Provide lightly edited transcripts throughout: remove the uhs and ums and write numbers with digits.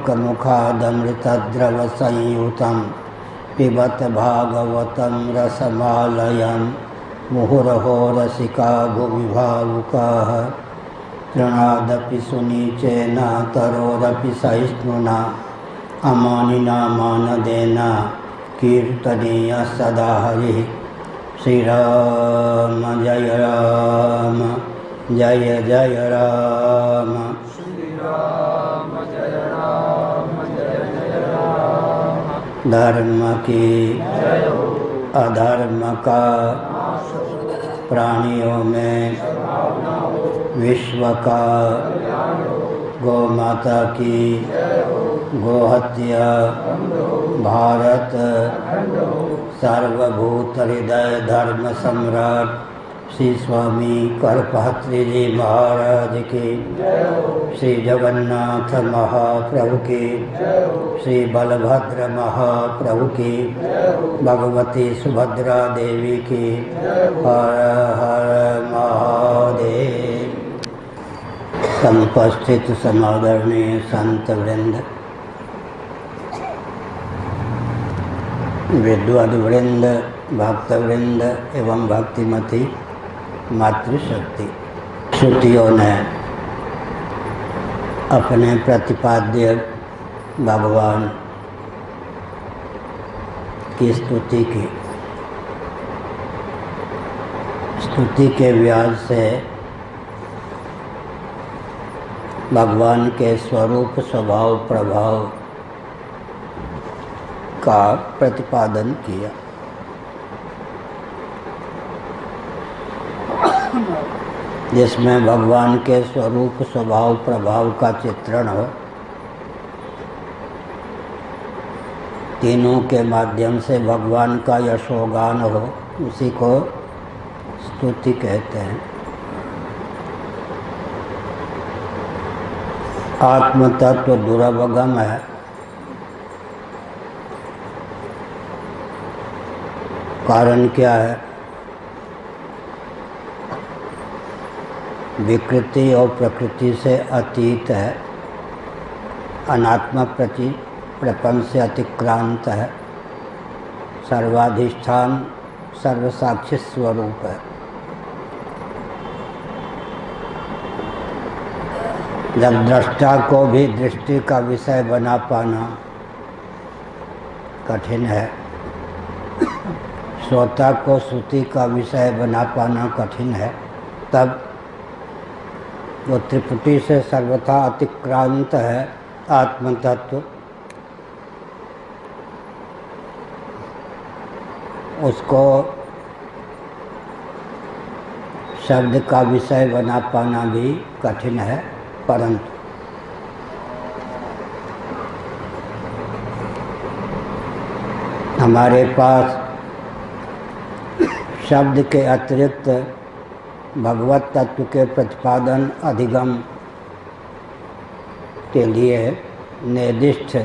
एकमुखादमृतद्रवसंयुतं पिबत भागवतं रसमालयं मुहुरहो रसिका भुवि भावुकाः तृणादपि सुनीचेन तरोरपि सहिष्णुना अमानिना मानदेन कीर्तनीय सदा हरिः। श्री राम जय राम जय जय राम। श्री राम जय राम जय जय राम। धर्म की जय हो, अधर्म का नाश हो, प्राणियों में सद्भावना हो, विश्व का कल्याण हो, गौ माता की जय हो, गोहत्या बंद हो, भारत अखंड हो, सर्वभूत हृदय धर्म सम्राट श्री स्वामी करपहत्री जी महाराज की जय हो, श्री जगन्नाथ महाप्रभु की जय हो, श्री बलभद्र महाप्रभु की जय हो, भगवती सुभद्रा देवी की जय हो। हर हर महादेव। समुपस्थित समादरणीय संत वृंद, विद्वद वृंद, भक्त वृंद एवं भक्तिमती मातृशक्ति, श्रुतियों ने अपने प्रतिपाद्य भगवान की स्तुति की। स्तुति के व्याज से भगवान के स्वरूप स्वभाव प्रभाव का प्रतिपादन किया। जिसमें भगवान के स्वरूप स्वभाव प्रभाव का चित्रण हो, तीनों के माध्यम से भगवान का यशोगान हो, उसी को स्तुति कहते हैं। आत्म तत्व दुरवगम है। कारण क्या है? विकृति और प्रकृति से अतीत है, अनात्म प्रति प्रपंच से अतिक्रांत है, सर्वाधिष्ठान सर्वसाक्षी स्वरूप है। जब दृष्टा को भी दृष्टि का विषय बना पाना कठिन है, श्रोता को श्रुति का विषय बना पाना कठिन है, तब वो त्रिपुटी से सर्वथा अतिक्रांत है आत्मतत्व, उसको शब्द का विषय बना पाना भी कठिन है। परंतु हमारे पास शब्द के अतिरिक्त भगवत तत्व के प्रतिपादन अधिगम के लिए निर्दिष्ट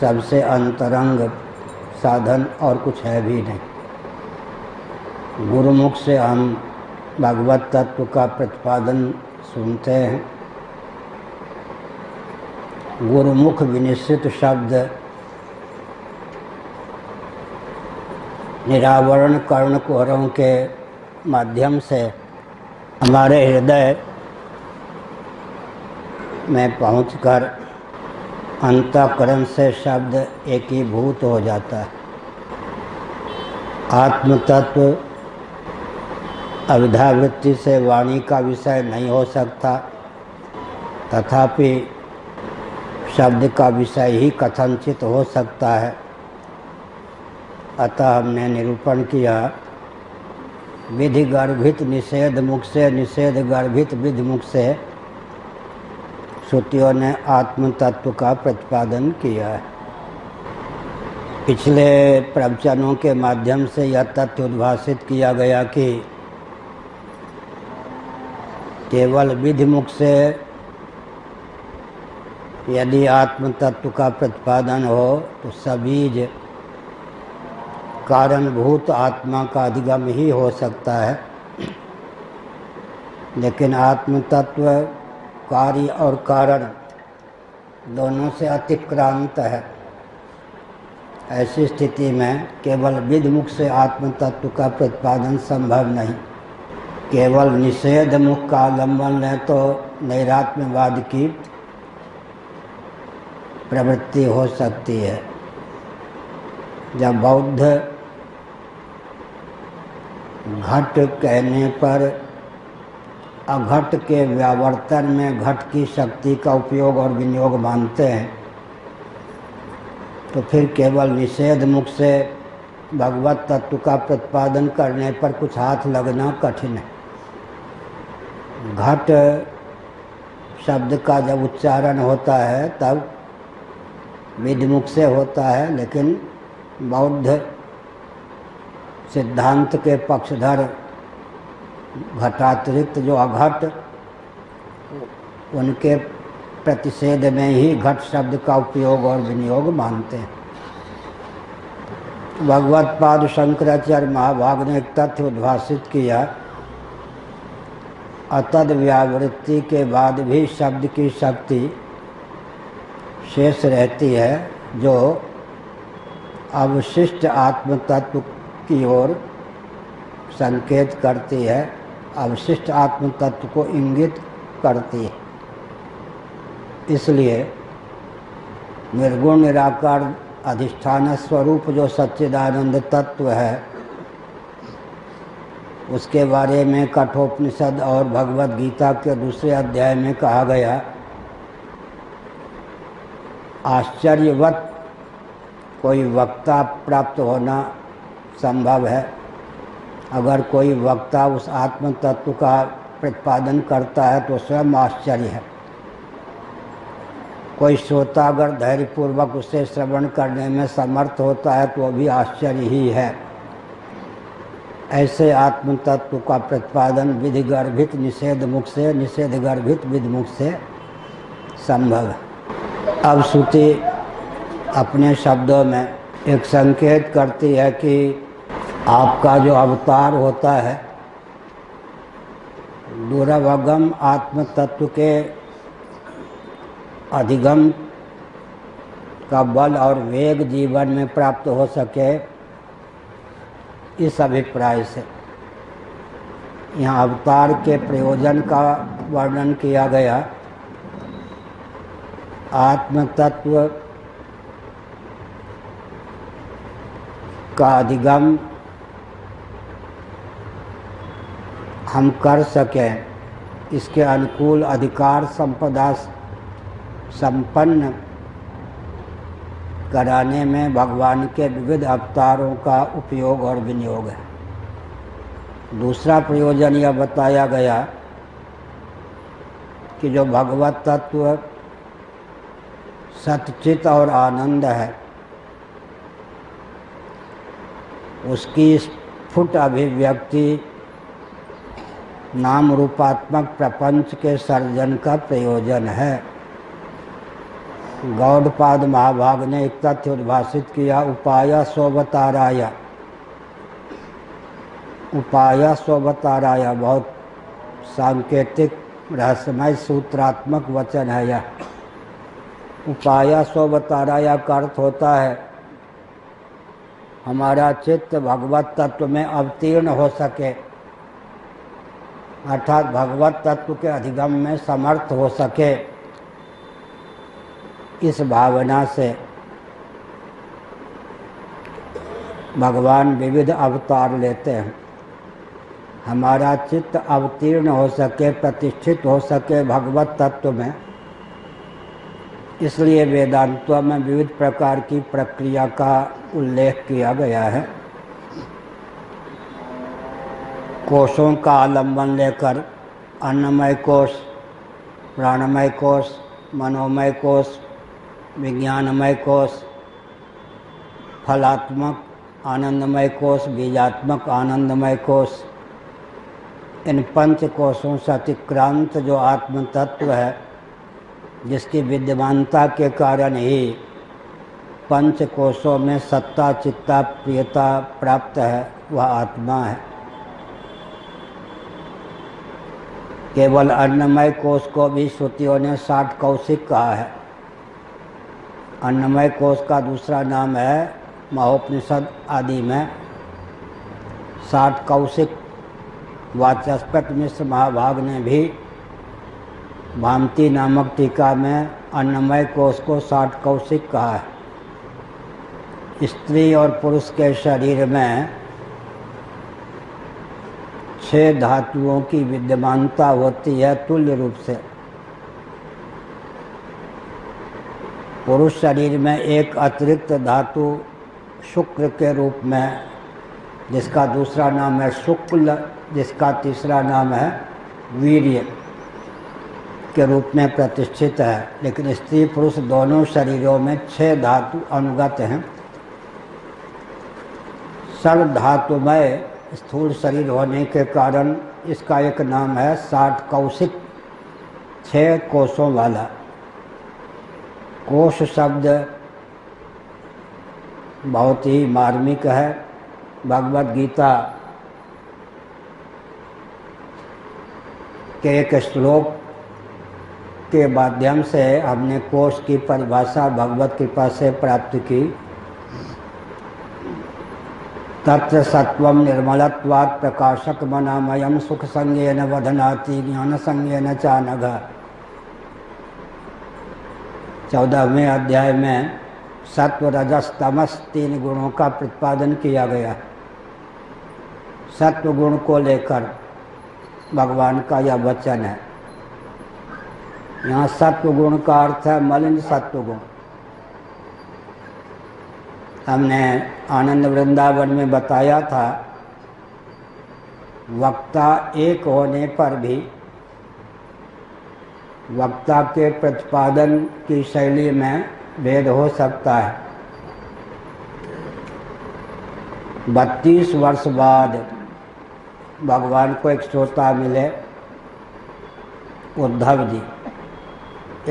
सबसे अंतरंग साधन और कुछ है भी नहीं। गुरुमुख से हम भगवत तत्व का प्रतिपादन सुनते हैं। गुरुमुख विनिश्चित शब्द निरावरण कर्ण कुहरों के माध्यम से हमारे हृदय में पहुंचकर अंतःकरण से शब्द एकीभूत हो जाता है। आत्मतत्व अविद्यावृत्ति से वाणी का विषय नहीं हो सकता, तथापि शब्द का विषय ही कथनचित हो सकता है। अतः हमने निरूपण किया, विधि गर्भित निषेध मुख से, निषेध गर्भित विधि मुख से श्रुतियों ने आत्म तत्व का प्रतिपादन किया है। पिछले प्रवचनों के माध्यम से यह तथ्य उद्भासित किया गया कि केवल विधि मुख से यदि आत्म तत्व का प्रतिपादन हो तो सबीज कारणभूत आत्मा का अधिगम ही हो सकता है। लेकिन आत्म तत्व कार्य और कारण दोनों से अतिक्रांत है। ऐसी स्थिति में केवल विदमुख से आत्म तत्व का प्रतिपादन संभव नहीं। केवल निषेध मुख का आलम्बन लें तो नैरात्म्यवाद की प्रवृत्ति हो सकती है। जब बौद्ध घट कहने पर अघट के व्यावर्तन में घट की शक्ति का उपयोग और विनियोग मानते हैं, तो फिर केवल निषेध मुख से भगवत तत्व का प्रतिपादन करने पर कुछ हाथ लगना कठिन है। घट शब्द का जब उच्चारण होता है तब विधिमुख से होता है, लेकिन बौद्ध सिद्धांत के पक्षधर घटातिरिक्त जो अघट, उनके प्रतिषेध में ही घट शब्द का उपयोग और विनियोग मानते हैं। भगवत पाद शंकराचार्य महाभाग ने एक तथ्य उद्भाषित किया, अतद व्यावृत्ति के बाद भी शब्द की शक्ति शेष रहती है, जो अवशिष्ट आत्म तत्व की ओर संकेत करती है, अवशिष्ट आत्म तत्व को इंगित करती है। इसलिए निर्गुण निराकार अधिष्ठान स्वरूप जो सच्चिदानंद तत्व है, उसके बारे में कठोपनिषद और भगवद गीता के दूसरे अध्याय में कहा गया, आश्चर्यवत कोई वक्ता प्राप्त होना संभव है। अगर कोई वक्ता उस आत्म तत्व का प्रतिपादन करता है तो स्वयं आश्चर्य है। कोई श्रोता अगर धैर्यपूर्वक उसे श्रवण करने में समर्थ होता है तो भी आश्चर्य ही है। ऐसे आत्म तत्व का प्रतिपादन विधि गर्भित निषेध मुख से, निषेध गर्भित विधि मुख से संभव है। अब श्रुति अपने शब्दों में एक संकेत करती है कि आपका जो अवतार होता है, दुरवगम आत्म तत्व के अधिगम का बल और वेग जीवन में प्राप्त हो सके, इस अभिप्राय से यहाँ अवतार के प्रयोजन का वर्णन किया गया। आत्म तत्व का अधिगम हम कर सकें, इसके अनुकूल अधिकार संपदा संपन्न कराने में भगवान के विविध अवतारों का उपयोग और विनियोग है। दूसरा प्रयोजन यह बताया गया कि जो भगवत तत्व सच्चित और आनंद है, उसकी स्फुट अभिव्यक्ति नाम रूपात्मक प्रपंच के सर्जन का प्रयोजन है। गौड़पाद महाभाग ने एक तथ्य उद्भाषित किया, उपाय स्ववताराय। उपाय स्ववताराय बहुत सांकेतिक रहस्यमय सूत्रात्मक वचन है यह। उपाय स्ववताराय का अर्थ होता है हमारा चित्त भगवत तत्व में अवतीर्ण हो सके, अर्थात भगवत तत्व के अधिगम में समर्थ हो सके। इस भावना से भगवान विविध अवतार लेते हैं। हमारा चित्त अवतीर्ण हो सके, प्रतिष्ठित हो सके भगवत तत्व में, इसलिए वेदांतों में विविध प्रकार की प्रक्रिया का उल्लेख किया गया है। कोशों का आलंबन लेकर अन्नमय कोश, प्राणमय कोश, मनोमय कोश, विज्ञानमय कोश, फलात्मक आनंदमय कोश, बीजात्मक आनंदमय कोश, इन पंच कोशों से अतिक्रांत जो आत्म तत्व है, जिसकी विद्यमानता के कारण ही पंच कोशों में सत्ता चित्ता प्रियता प्राप्त है, वह आत्मा है। केवल अन्नमय कोश को भी श्रुतियों ने 60 कौशिक कहा है। अन्नमय कोश का दूसरा नाम है महोपनिषद आदि में 60 कौशिक। वाचस्पति मिश्र महाभाग ने भी भामती नामक टीका में अन्नमय कोश को 60 कौशिक कहा है। स्त्री और पुरुष के शरीर में 6 धातुओं की विद्यमानता होती है तुल्य रूप से। पुरुष शरीर में एक अतिरिक्त धातु शुक्र के रूप में, जिसका दूसरा नाम है शुक्ल, जिसका तीसरा नाम है वीर्य के रूप में प्रतिष्ठित है। लेकिन स्त्री पुरुष दोनों शरीरों में 6 धातु अनुगत हैं। सर्व धातुमय स्थूल शरीर होने के कारण इसका एक नाम है 60 कौशिक, 6 कोशों वाला। कोश शब्द बहुत ही मार्मिक है। भगवद गीता के एक श्लोक के माध्यम से हमने कोश की परिभाषा भगवत कृपा से प्राप्त की। तत्र सत्वं निर्मलत्वात् प्रकाशक मनामयम सुख संज्ञेन वदनाति ज्ञान संज्ञेन चानघ। 14वें अध्याय में सत्व रजस तमस 3 गुणों का प्रतिपादन किया गया। सत्व गुण को लेकर भगवान का यह वचन है। यहाँ सत्व गुण का अर्थ है मलिन सत्व गुण। हमने आनंद वृंदावन में बताया था, वक्ता एक होने पर भी वक्ता के प्रतिपादन की शैली में भेद हो सकता है। 32 वर्ष बाद भगवान को एक श्रोता मिले, उद्धव जी।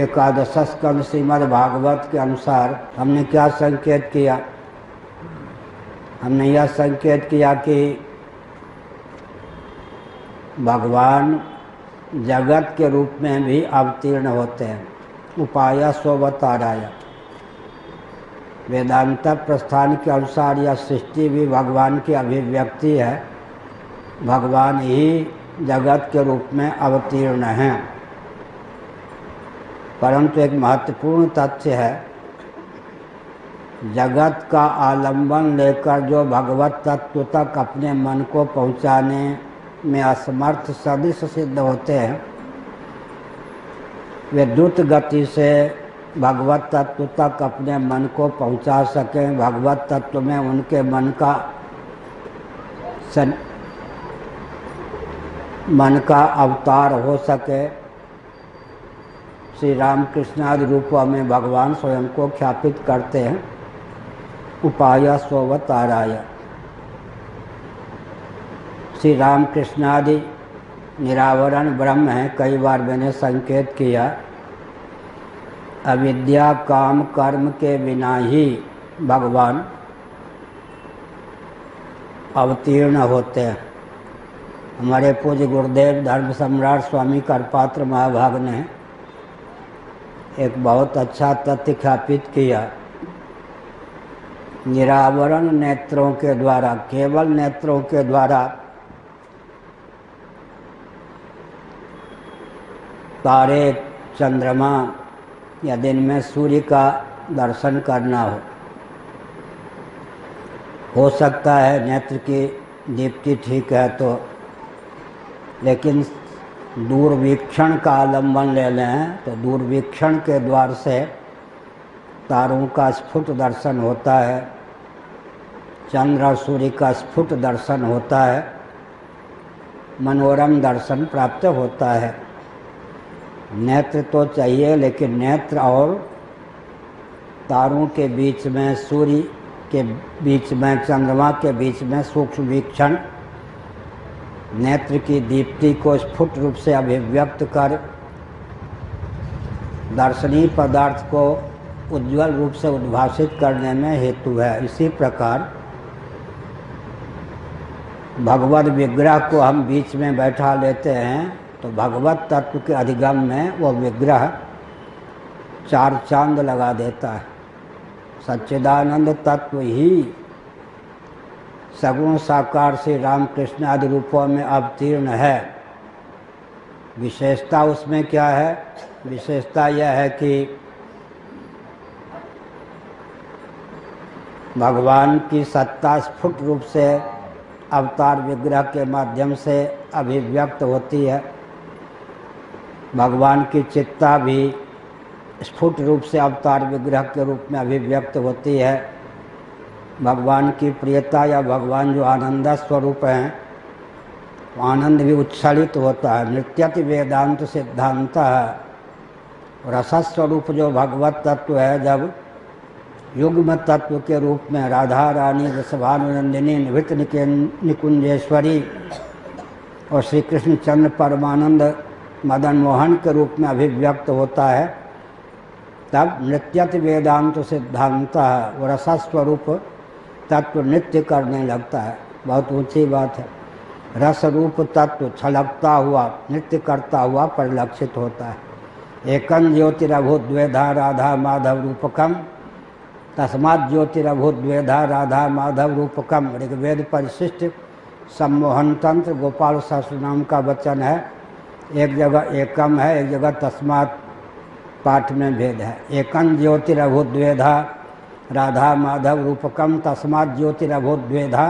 एकादश स्कंद श्रीमद् भागवत के अनुसार हमने क्या संकेत किया? हमने यह संकेत किया कि भगवान जगत के रूप में भी अवतीर्ण होते हैं। उपाय स्ववताराय। वेदांत प्रस्थान के अनुसार यह सृष्टि भी भगवान की अभिव्यक्ति है। भगवान ही जगत के रूप में अवतीर्ण हैं। परंतु एक महत्वपूर्ण तथ्य है, जगत का आलंबन लेकर जो भगवत तत्व तक अपने मन को पहुँचाने में असमर्थ सदृश सिद्ध होते हैं, वे द्रुत गति से भगवत तत्व तक अपने मन को पहुँचा सकें, भगवत तत्व में उनके मन का अवतार हो सके। श्री रामकृष्ण आदि रूपों में भगवान स्वयं को ख्यापित करते हैं। उपाय स्ववताराय। श्री रामकृष्ण आदि निरावरण ब्रह्म है। कई बार मैंने संकेत किया, अविद्या काम कर्म के बिना ही भगवान अवतीर्ण होते हैं। हमारे पूज्य गुरुदेव धर्म सम्राट स्वामी करपात्र महाभाग ने एक बहुत अच्छा तथ्य ख्यापित किया। निरावरण नेत्रों के द्वारा, केवल नेत्रों के द्वारा तारे, चंद्रमा या दिन में सूर्य का दर्शन करना हो सकता है नेत्र की दीप्ति ठीक है तो, लेकिन दूरवीक्षण का आलम्बन ले लें तो दूरवीक्षण के द्वार से तारों का स्फुट दर्शन होता है, चंद्र और सूर्य का स्फुट दर्शन होता है, मनोरम दर्शन प्राप्त होता है। नेत्र तो चाहिए, लेकिन नेत्र और तारों के बीच में, सूर्य के बीच में, चंद्रमा के बीच में सूक्ष्म वीक्षण नेत्र की दीप्ति को स्फुट रूप से अभिव्यक्त कर दर्शनीय पदार्थ को उज्ज्वल रूप से उद्भासित करने में हेतु है। इसी प्रकार भगवत विग्रह को हम बीच में बैठा लेते हैं तो भगवत तत्व के अधिगम में वो विग्रह 4 चांद लगा देता है। सच्चिदानंद तत्व ही सगुण साकार से रामकृष्ण आदि रूपों में अवतीर्ण है। विशेषता उसमें क्या है? विशेषता यह है कि भगवान की सत्ता स्फुट रूप से अवतार विग्रह के माध्यम से अभिव्यक्त होती है। भगवान की चित्ता भी स्फुट रूप से अवतार विग्रह के रूप में अभिव्यक्त होती है। भगवान की प्रियता या भगवान जो आनंद स्वरूप हैं, आनंद भी उच्छलित होता है। नृत्यति वेदांत सिद्धांत है। रसस्वरूप जो भगवत तत्व है, जब युग्म तत्व के रूप में राधा रानी वृषभानुनंदिनी नृत्य निकुंजेश्वरी और श्री कृष्ण चंद्र परमानंद मदन मोहन के रूप में अभिव्यक्त होता है, तब नृत्यति वेदांत सिद्धांत है। वो रसस्वरूप तत्व नृत्य करने लगता है। बहुत ऊंची बात है। रस रूप तत्व छलकता हुआ नृत्य करता हुआ परिलक्षित होता है। एकं ज्योतिरभूत द्वेधा राधा माधव रूपकम तस्मात् ज्योतिरभूत द्वेधा राधा माधव रूपकम। ऋग्वेद परिशिष्ट सम्मोहन तंत्र गोपाल सहस्त्र नाम का वचन है। एक जगह एकम है, एक जगह तस्मात् पाठ में भेद है। एकं ज्योतिरभूत द्वेधा राधा माधव रूपकम तस्मात् ज्योतिरभूत द्वेधा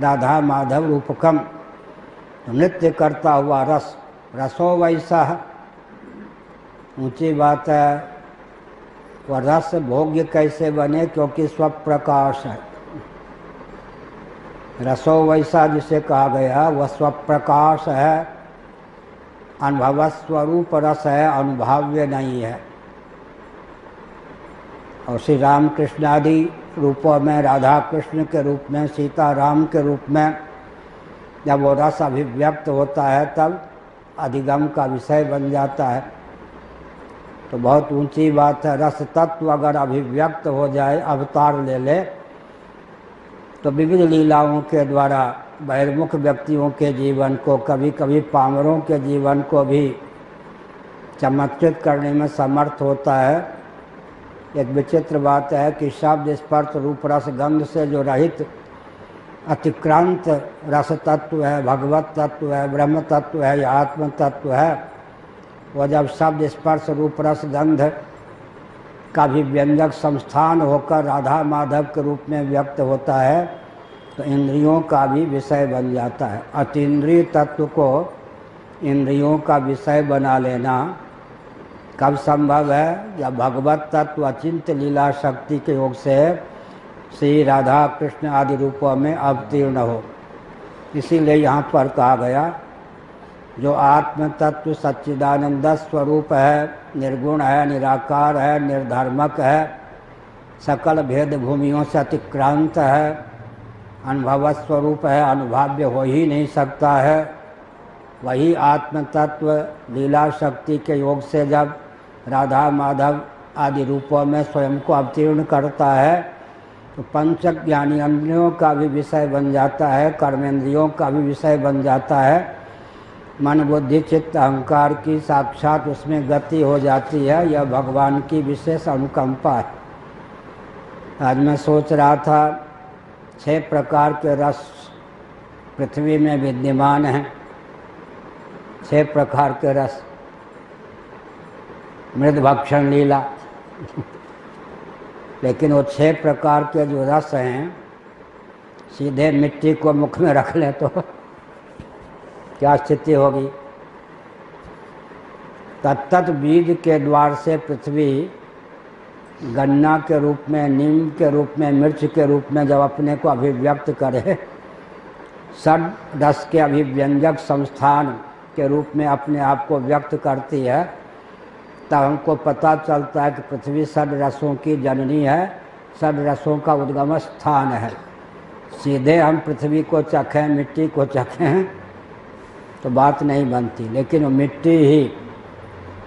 राधा माधव रूपकम। तो नृत्य करता हुआ रस, रसो वैसा, ऊंची बात है। वह रस भोग्य कैसे बने? क्योंकि स्वप्रकाश है। रसो वैसा जिसे कहा गया वह स्वप्रकाश है, अनुभव स्वरूप रस है, अनुभाव्य नहीं है। और श्री राम कृष्ण आदि रूपों में, राधा कृष्ण के रूप में, सीता राम के रूप में जब वो रस अभिव्यक्त होता है, तब अधिगम का विषय बन जाता है। तो बहुत ऊंची बात है। रस तत्व अगर अभिव्यक्त हो जाए, अवतार ले ले, तो विविध लीलाओं के द्वारा बहिर्मुख व्यक्तियों के जीवन को, कभी कभी पामरों के जीवन को भी चमत्कृत करने में समर्थ होता है। एक विचित्र बात है कि शब्द स्पर्श रूप रस गंध से जो रहित अतिक्रांत रस तत्व है, भगवत तत्व है, ब्रह्म तत्व है या आत्म तत्व है, वह जब शब्द स्पर्श रूप रस गंध का भी व्यंजक संस्थान होकर राधा माधव के रूप में व्यक्त होता है, तो इंद्रियों का भी विषय बन जाता है। अतीन्द्रिय तत्व को इंद्रियों का विषय बना लेना कब संभव है? जब भगवत तत्व अचिंत लीला शक्ति के योग से श्री राधा कृष्ण आदि रूपों में अवतीर्ण हो। इसीलिए यहाँ पर कहा गया, जो आत्म तत्व सच्चिदानंद स्वरूप है, निर्गुण है, निराकार है, निर्धर्मक है, सकल भेद भूमियों से अतिक्रांत है, अनुभव स्वरूप है, अनुभाव्य हो ही नहीं सकता है, वही आत्म तत्व लीला शक्ति के योग से जब राधा माधव आदि रूपों में स्वयं को अवतीर्ण करता है, तो पंच ज्ञानेंद्रियों का भी विषय बन जाता है, कर्मेंद्रियों का भी विषय बन जाता है। मन बुद्धि चित्त अहंकार की साक्षात उसमें गति हो जाती है। यह भगवान की विशेष अनुकंपा है। आज मैं सोच रहा था, 6 प्रकार के रस पृथ्वी में विद्यमान हैं। 6 प्रकार के रस। मृद भक्षण लीला लेकिन वो 6 प्रकार के जो रस हैं, सीधे मिट्टी को मुख में रख लें तो क्या स्थिति होगी? तत्त बीज के द्वार से पृथ्वी गन्ना के रूप में, नीम के रूप में, मिर्च के रूप में जब अपने को अभिव्यक्त करे, षड रस के अभिव्यंजक संस्थान के रूप में अपने आप को व्यक्त करती है, तब हमको पता चलता है कि पृथ्वी षड रसों की जननी है, षड रसों का उद्गम स्थान है। सीधे हम पृथ्वी को चखें, मिट्टी को चखें तो बात नहीं बनती। लेकिन वो मिट्टी ही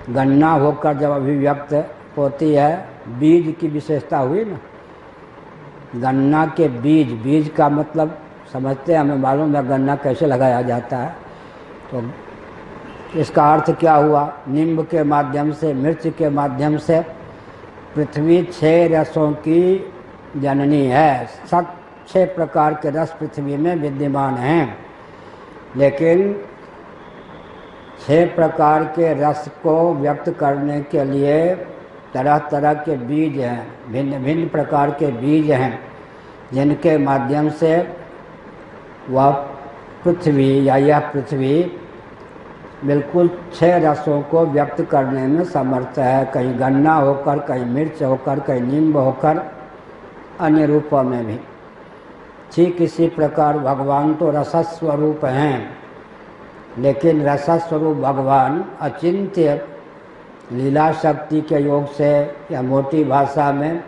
गन्ना होकर जब अभिव्यक्त होती है, बीज की विशेषता हुई ना। गन्ना के बीज, बीज का मतलब समझते हैं, हमें मालूम है गन्ना कैसे लगाया जाता है। तो इसका अर्थ क्या हुआ? नींब के माध्यम से, मिर्च के माध्यम से पृथ्वी 6 रसों की जननी है। 6 प्रकार के रस पृथ्वी में विद्यमान हैं, लेकिन 6 प्रकार के रस को व्यक्त करने के लिए तरह तरह के बीज हैं, भिन्न भिन्न प्रकार के बीज हैं, जिनके माध्यम से वह पृथ्वी या यह पृथ्वी बिल्कुल 6 रसों को व्यक्त करने में समर्थ है। कहीं गन्ना होकर, कहीं मिर्च होकर, कहीं नींबू होकर, अन्य रूपों में भी। ठीक इसी प्रकार भगवान तो रसस्वरूप हैं, लेकिन रसस्वरूप भगवान अचिंत्य लीला शक्ति के योग से या मोटी भाषा में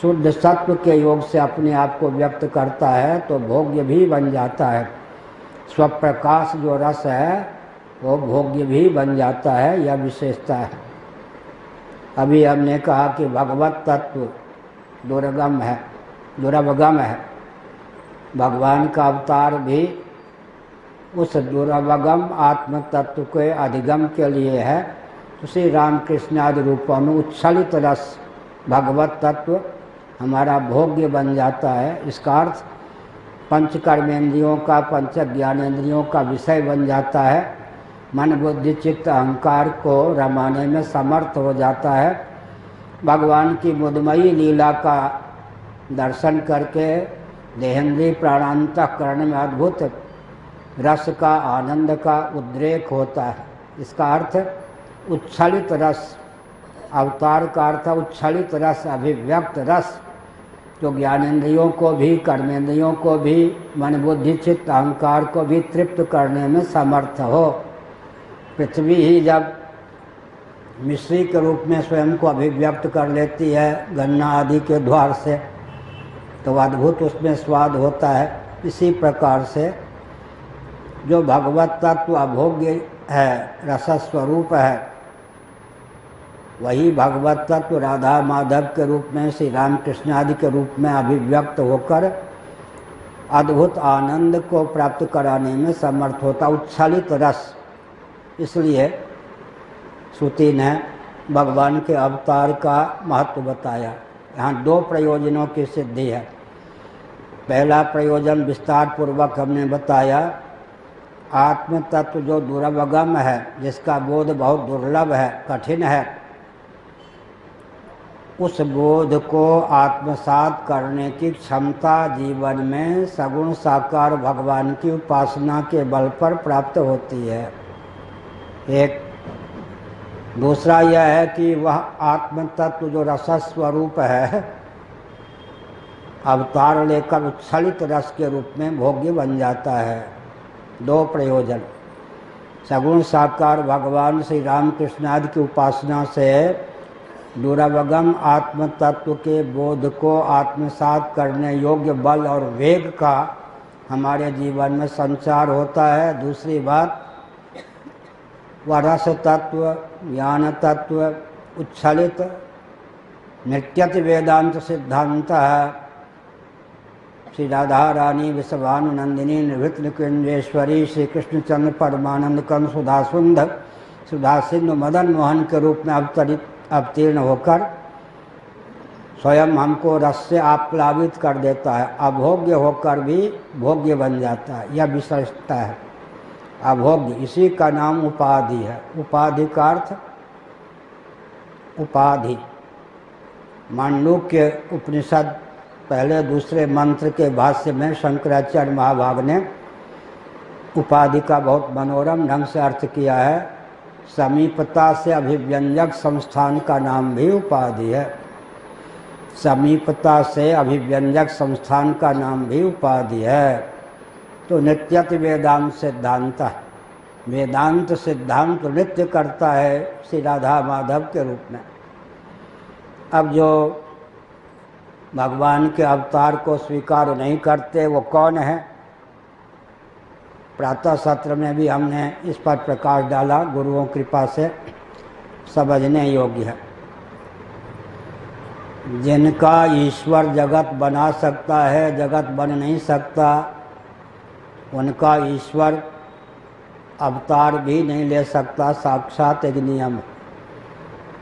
शुद्ध सत्व के योग से अपने आप को व्यक्त करता है, तो भोग्य भी बन जाता है। स्वप्रकाश जो रस है वो भोग्य भी बन जाता है, यह विशेषता है। अभी हमने कहा कि भगवत तत्व दुर्गम है, दुरवगम है। भगवान का अवतार भी उस दुरवगम आत्म तत्व के अधिगम के लिए है। उसी रामकृष्ण आदि रूपों में उच्छलित रस भगवत तत्व हमारा भोग्य बन जाता है। इसका अर्थ पंच कर्मेंद्रियों का, पंच ज्ञानेंद्रियों का विषय बन जाता है। मन बुद्धि चित्त अहंकार को रमाने में समर्थ हो जाता है। भगवान की मुदमयी लीला का दर्शन करके देहेंद्रीय प्राणांतःकरण में अद्भुत रस का, आनंद का उद्रेक होता है। इसका अर्थ उच्छलित रस, अवतार का अर्थ उच्छलित रस, अभिव्यक्त रस, जो ज्ञानेंद्रियों को भी, कर्मेंद्रियों को भी, मन बुद्धि चित्त अहंकार को भी तृप्त करने में समर्थ हो। पृथ्वी ही जब मिश्री के रूप में स्वयं को अभिव्यक्त कर लेती है गन्ना आदि के द्वार से, तो अद्भुत उसमें स्वाद होता है। इसी प्रकार से जो भगवत तत्व अभोग्य है, रसस्वरूप है, वही भगवत तत्व राधा माधव के रूप में, श्री रामकृष्ण आदि के रूप में अभिव्यक्त होकर अद्भुत आनंद को प्राप्त कराने में समर्थ होता, उच्छलित रस। इसलिए श्रुति ने भगवान के अवतार का महत्व बताया। यहाँ 2 प्रयोजनों की सिद्धि है। पहला प्रयोजन विस्तार पूर्वक हमने बताया, आत्म तत्व जो दुर्वगम है, जिसका बोध बहुत दुर्लभ है, कठिन है, उस बोध को आत्मसात करने की क्षमता जीवन में सगुण साकार भगवान की उपासना के बल पर प्राप्त होती है। एक दूसरा यह है कि वह आत्म तत्व जो रसस्वरूप है, अवतार लेकर उच्छलित रस के रूप में भोग्य बन जाता है। 2 प्रयोजन, सगुण साकार भगवान श्री रामकृष्ण आदि की उपासना से दुरवगम आत्म तत्व के बोध को आत्मसात करने योग्य बल और वेग का हमारे जीवन में संचार होता है। दूसरी बात, वह रस तत्व, ज्ञान तत्व उच्छलित नित्यत वेदांत सिद्धांत है। श्री राधा रानी विश्वानुनंदिनी निर्भृत निकुंजेश्वरी श्री कृष्णचंद्र परमानंद कंद सुधा सिंधु मदन मोहन के रूप में अवतीर्ण होकर स्वयं हमको रस से आप्लावित कर देता है। अभोग्य होकर भी भोग्य बन जाता है, यह विशेषता है। अभोग्य, इसी का नाम उपाधि है। उपाधि का अर्थ उपाधि। मांडूक्य उपनिषद पहले दूसरे मंत्र के भाष्य में शंकराचार्य महाभाग ने उपाधि का बहुत मनोरम ढंग से अर्थ किया है। समीपता से अभिव्यंजक संस्थान का नाम भी उपाधि है। समीपता से अभिव्यंजक संस्थान का नाम भी उपाधि है। तो नित्यत वेदांत सिद्धांत, वेदांत सिद्धांत नृत्य करता है श्री राधा माधव के रूप में। अब जो भगवान के अवतार को स्वीकार नहीं करते वो कौन है? प्रातः सत्र में भी हमने इस पर प्रकाश डाला, गुरुओं कृपा से समझने योग्य है। जिनका ईश्वर जगत बना सकता है, जगत बन नहीं सकता, उनका ईश्वर अवतार भी नहीं ले सकता। साक्षात एक नियम।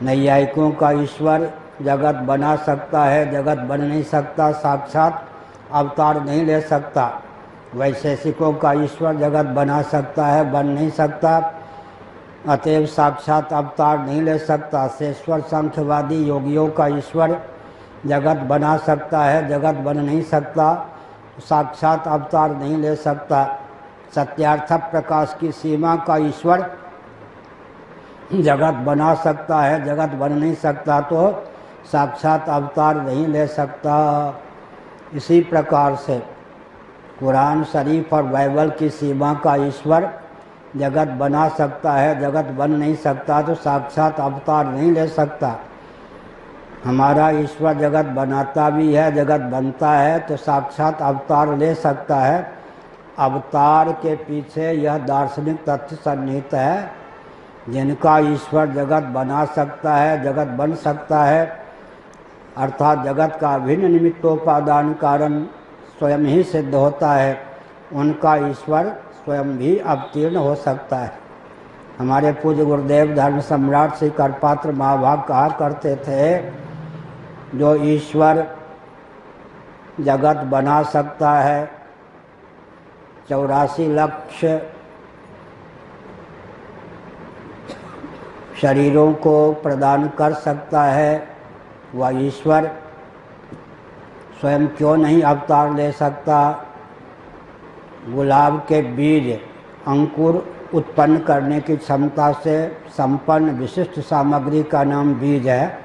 नैयायिकों का ईश्वर जगत बना सकता है, जगत बन नहीं सकता, साक्षात अवतार नहीं ले सकता। वैशेषिकों का ईश्वर जगत बना सकता है, बन नहीं सकता, अतएव साक्षात अवतार नहीं ले सकता। शेश्वर सांख्यवादी योगियों का ईश्वर जगत बना सकता है, जगत बन नहीं सकता, साक्षात अवतार नहीं ले सकता। सत्यार्थ प्रकाश की सीमा का ईश्वर जगत बना सकता है, जगत बन नहीं सकता, तो साक्षात अवतार नहीं ले सकता। इसी प्रकार से कुरान शरीफ और बाइबल की सीमा का ईश्वर जगत बना सकता है, जगत बन नहीं सकता, तो साक्षात अवतार नहीं ले सकता। हमारा ईश्वर जगत बनाता भी है, जगत बनता है, तो साक्षात अवतार ले सकता है। अवतार के पीछे यह दार्शनिक तथ्य सन्निहित है, जिनका ईश्वर जगत बना सकता है, जगत बन सकता है, अर्थात जगत का अभिन्न निमित्तोपादान कारण स्वयं ही सिद्ध होता है, उनका ईश्वर स्वयं भी अवतीर्ण हो सकता है। हमारे पूज्य गुरुदेव धर्म सम्राट श्री करपात्र महाभाग कहा करते थे, जो ईश्वर जगत बना सकता है, 84 लक्ष शरीरों को प्रदान कर सकता है, वह ईश्वर स्वयं क्यों नहीं अवतार ले सकता। गुलाब के बीज अंकुर उत्पन्न करने की क्षमता से संपन्न विशिष्ट सामग्री का नाम बीज है।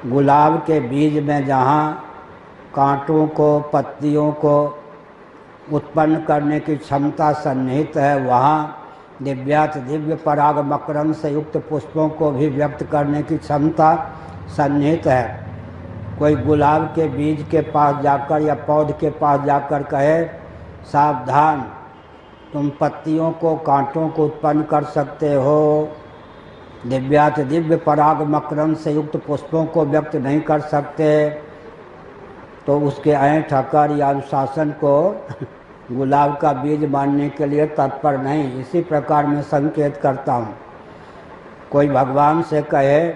गुलाब के बीज में जहाँ कांटों को, पत्तियों को उत्पन्न करने की क्षमता सन्निहित है, वहाँ दिव्यात दिव्य पराग मकरंद से युक्त पुष्पों को भी व्यक्त करने की क्षमता सन्निहित है। कोई गुलाब के बीज के पास जाकर या पौध के पास जाकर कहे, सावधान, तुम पत्तियों को, कांटों को उत्पन्न कर सकते हो, दिव्यात दिव्य पराग मकरंद से युक्त पुष्पों को व्यक्त नहीं कर सकते, तो उसके ऐंठ अकर या अनुशासन को गुलाब का बीज मानने के लिए तत्पर नहीं। इसी प्रकार मैं संकेत करता हूँ। कोई भगवान से कहे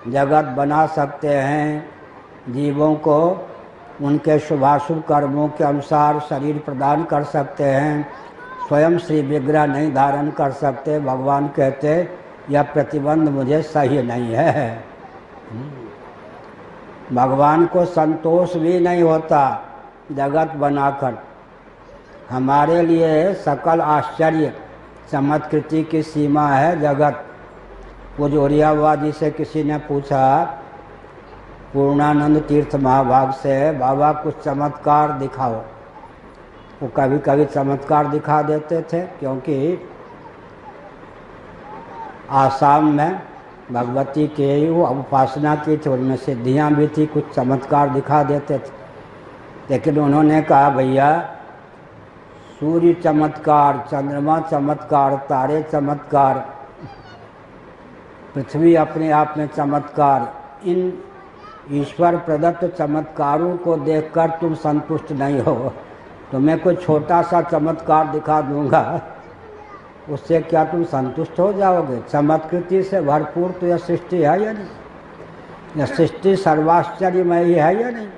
जगत बना सकते हैं, जीवों को उनके शुभाशुभ कर्मों के अनुसार शरीर प्रदान कर सकते हैं, स्वयं श्री विग्रह नहीं धारण कर सकते, भगवान कहते यह प्रतिबंध मुझे सही नहीं है। भगवान को संतोष भी नहीं होता जगत बनाकर। हमारे लिए सकल आश्चर्य चमत्कृति की सीमा है जगत। पुजोरियावादी से किसी ने पूछा, पूर्णानंद तीर्थ महाभाग से, बाबा कुछ चमत्कार दिखाओ। वो कभी कभी चमत्कार दिखा देते थे, क्योंकि आसाम में भगवती की वो उपासना की थी, उनमें सिद्धियाँ भी थी, कुछ चमत्कार दिखा देते थे। लेकिन उन्होंने कहा, भैया सूर्य चमत्कार, चंद्रमा चमत्कार, तारे चमत्कार, पृथ्वी अपने आप में चमत्कार, इन ईश्वर प्रदत्त चमत्कारों को देखकर तुम संतुष्ट नहीं हो, तो मैं कोई छोटा सा चमत्कार दिखा दूंगा, उससे क्या तुम संतुष्ट हो जाओगे? चमत्कृति से भरपूर तो यह सृष्टि है या नहीं? यह सृष्टि सर्वाश्चर्यमयी है या नहीं?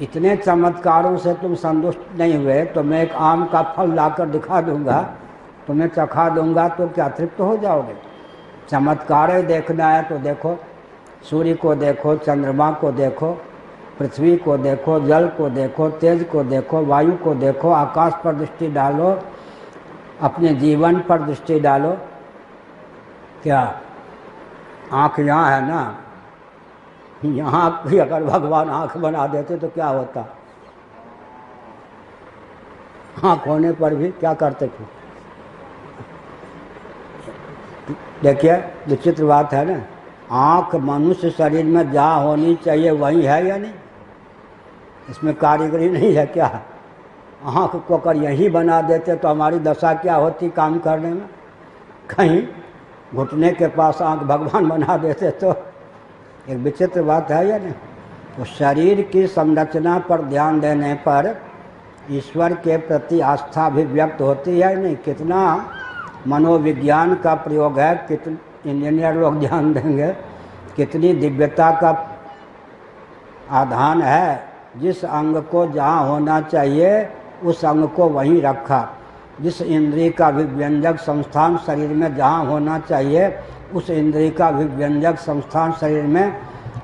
इतने चमत्कारों से तुम संतुष्ट नहीं हुए, तो मैं एक आम का फल लाकर दिखा दूंगा, तुम्हें चखा दूंगा, तो क्या तृप्त हो जाओगे? चमत्कार देखना है तो देखो, सूर्य को देखो, चंद्रमा को देखो, पृथ्वी को देखो, जल को देखो, तेज को देखो, वायु को देखो, आकाश पर दृष्टि डालो, अपने जीवन पर दृष्टि डालो। क्या आँख यहाँ है ना, यहाँ भी अगर भगवान आँख बना देते तो क्या होता? आँख होने पर भी क्या करते थे? देखिए विचित्र बात है ना, आँख मनुष्य शरीर में जहाँ होनी चाहिए वहीं है या नहीं? इसमें कारीगरी नहीं है क्या? आँख को अगर यहीं बना देते तो हमारी दशा क्या होती काम करने में? कहीं घुटने के पास आँख भगवान बना देते तो एक विचित्र बात है या नहीं? तो शरीर की संरचना पर ध्यान देने पर ईश्वर के प्रति आस्था भी व्यक्त होती है नहीं? कितना मनोविज्ञान का प्रयोग है, कितने इंजीनियर लोग ध्यान देंगे, कितनी दिव्यता का आधान है, जिस अंग को जहाँ होना चाहिए उस अंग को वहीं रखा। जिस इंद्रिय का अभिव्यंजक संस्थान शरीर में जहाँ होना चाहिए उस इंद्रिय का अभिव्यंजक संस्थान शरीर में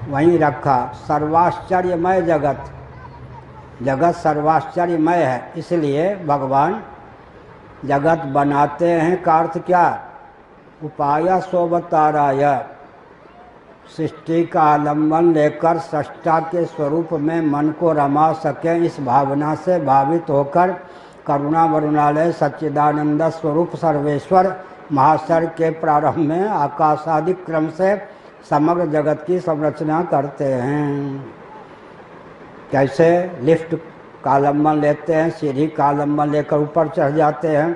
वहीं रखा। सर्वाश्चर्यमय जगत, जगत सर्वाश्चर्यमय है, इसलिए भगवान जगत बनाते हैं का अर्थ क्या? उपाय सोवताराय, सृष्टि का आलम्बन लेकर सृष्टा के स्वरूप में मन को रमा सकें, इस भावना से भावित होकर करुणा वरुणालय सच्चिदानंद स्वरूप सर्वेश्वर महाशर के प्रारंभ में आकाशादि क्रम से समग्र जगत की संरचना करते हैं। कैसे? लिफ्ट का आलम्बन लेते हैं, सीढ़ी का आलम्बन लेकर ऊपर चढ़ जाते हैं।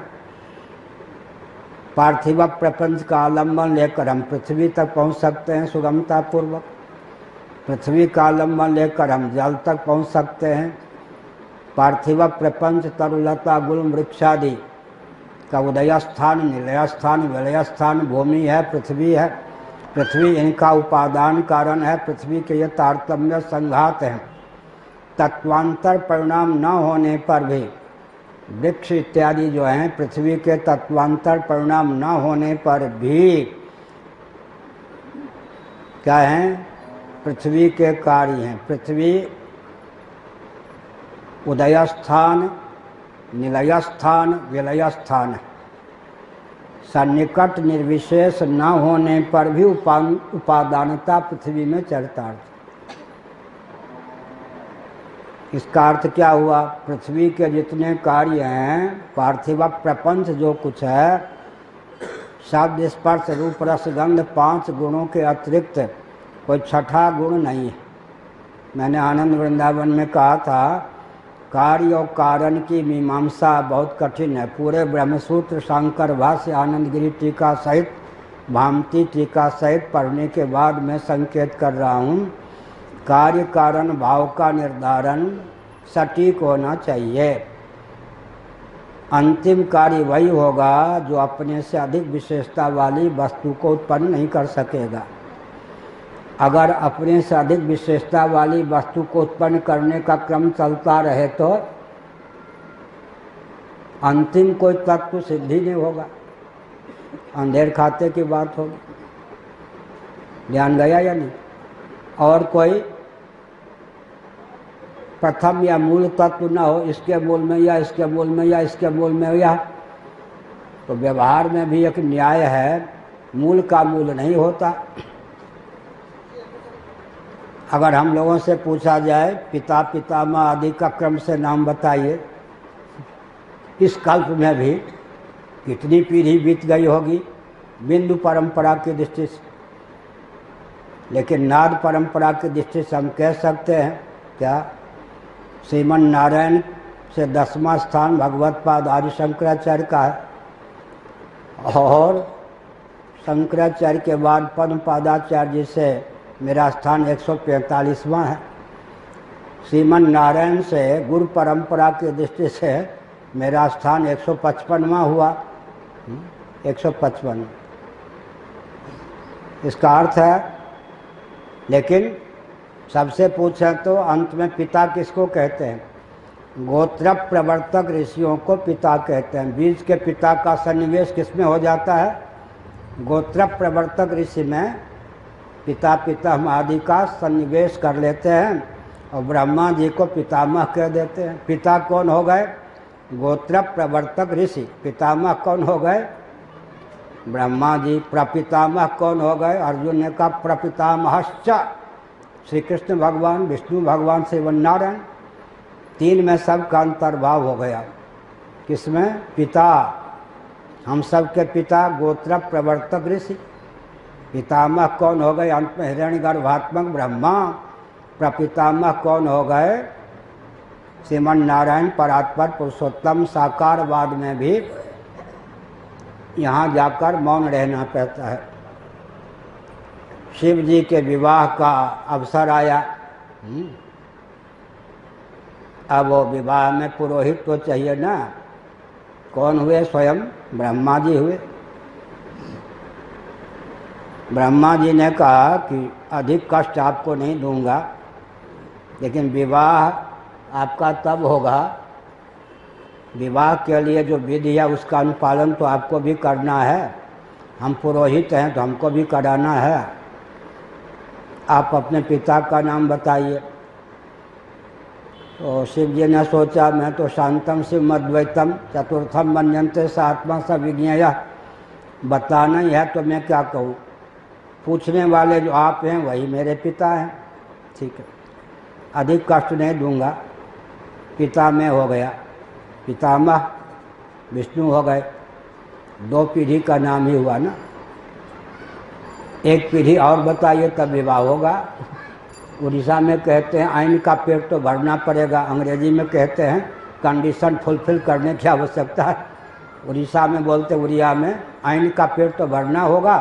पार्थिव प्रपंच का आलम्बन लेकर हम पृथ्वी तक पहुंच सकते हैं सुगमता पूर्वक। पृथ्वी का आलम्बन लेकर हम जल तक पहुंच सकते हैं। पार्थिव प्रपंच तरुलता गुल वृक्षादि का उदय स्थान, निलय स्थान, विलय स्थान भूमि है, पृथ्वी है। पृथ्वी इनका उपादान कारण है। पृथ्वी के ये तारतम्य संघात हैं। तत्वांतर परिणाम न होने पर भी वृक्ष इत्यादि जो हैं पृथ्वी के तत्वांतर परिणाम न होने पर भी क्या हैं? पृथ्वी के कार्य हैं। पृथ्वी उदय स्थान, निलय स्थान, विलय स्थान है। सन्निकट निर्विशेष न होने पर भी उपादानता पृथ्वी में चरितार्थ। इसका अर्थ क्या हुआ? पृथ्वी के जितने कार्य हैं, पार्थिव प्रपंच जो कुछ है, शब्द स्पर्श रूप रस गंध 5 गुणों के अतिरिक्त कोई छठा गुण नहीं है। मैंने आनंद वृंदावन में कहा था, कार्य और कारण की मीमांसा बहुत कठिन है। पूरे ब्रह्मसूत्र शंकर भाष्य आनंदगिरी टीका सहित भामती टीका सहित पढ़ने के बाद मैं संकेत कर रहा हूँ, कार्य कारण भाव का निर्धारण सटीक होना चाहिए। अंतिम कार्य वही होगा जो अपने से अधिक विशेषता वाली वस्तु को उत्पन्न नहीं कर सकेगा। अगर अपने से अधिक विशेषता वाली वस्तु को उत्पन्न करने का क्रम चलता रहे तो अंतिम कोई तत्व सिद्धि नहीं होगा, अंधेर खाते की बात होगी। ध्यान गया या नहीं? और कोई प्रथम या मूल तत्व न हो, इसके मूल में या इसके मूल में या इसके मूल में या, तो व्यवहार में भी एक न्याय है, मूल का मूल नहीं होता। अगर हम लोगों से पूछा जाए पिता पितामह आदि का क्रम से नाम बताइए, इस कल्प में भी कितनी पीढ़ी बीत गई होगी बिंदु परंपरा की दृष्टि से, लेकिन नाद परंपरा की दृष्टि से हम कह सकते हैं क्या? श्रीमन नारायण से 10वां स्थान भगवत पाद आदि शंकराचार्य का है, और शंकराचार्य के बाद पद्म पादाचार्य जी से मेरा स्थान 145वां है। श्रीमन नारायण से गुरु परंपरा की दृष्टि से मेरा स्थान 155वां हुआ। 155। इसका अर्थ है, लेकिन सबसे पूछें तो अंत में पिता किसको कहते हैं? गोत्र प्रवर्तक ऋषियों को पिता कहते हैं। बीज के पिता का सन्निवेश किसमें हो जाता है? गोत्र प्रवर्तक ऋषि में पिता पितामह आदि का सन्निवेश कर लेते हैं और ब्रह्मा जी को पितामह कह देते हैं। पिता कौन हो गए? गोत्र प्रवर्तक ऋषि। पितामह कौन हो गए? ब्रह्मा जी। प्रपितामह कौन हो गए? अर्जुन ने कहा प्रपितामहश्च, श्री कृष्ण भगवान, विष्णु भगवान, श्रीमन नारायण। 3 में सबका अंतर्भाव हो गया। किसमें? पिता। हम सब के पिता गोत्र प्रवर्तक ऋषि। पितामह कौन हो गए? अंत में हिरण्यगर्भात्मक ब्रह्मा। प्रपितामह कौन हो गए? श्रीमन नारायण परात्पर पुरुषोत्तम। साकारवाद में भी यहाँ जाकर मौन रहना पड़ता है। शिव जी के विवाह का अवसर आया। अब वो विवाह में पुरोहित तो चाहिए ना। कौन हुए? स्वयं ब्रह्मा जी हुए। ब्रह्मा जी ने कहा कि अधिक कष्ट आपको नहीं दूंगा, लेकिन विवाह आपका तब होगा, विवाह के लिए जो विधि है उसका अनुपालन तो आपको भी करना है। हम पुरोहित हैं तो हमको भी कराना है। आप अपने पिता का नाम बताइए। तो शिव जी ने सोचा, मैं तो शांतम शिव अद्वैतम चतुर्थम मन्यन्ते स आत्मा स विज्ञेय, बताना ही है तो मैं क्या कहूँ। पूछने वाले जो आप हैं वही मेरे पिता हैं, ठीक है, अधिक कष्ट नहीं दूंगा। पिता में हो गया, पितामह विष्णु हो गए, 2 पीढ़ी का नाम ही हुआ ना। 1 पीढ़ी और बताइए तब विवाह होगा। उड़ीसा में कहते हैं आइन का पेट तो भरना पड़ेगा, अंग्रेजी में कहते हैं कंडीशन फुलफिल करने की आवश्यकता है। उड़ीसा में बोलते, उड़िया में आइन का पेट तो भरना होगा।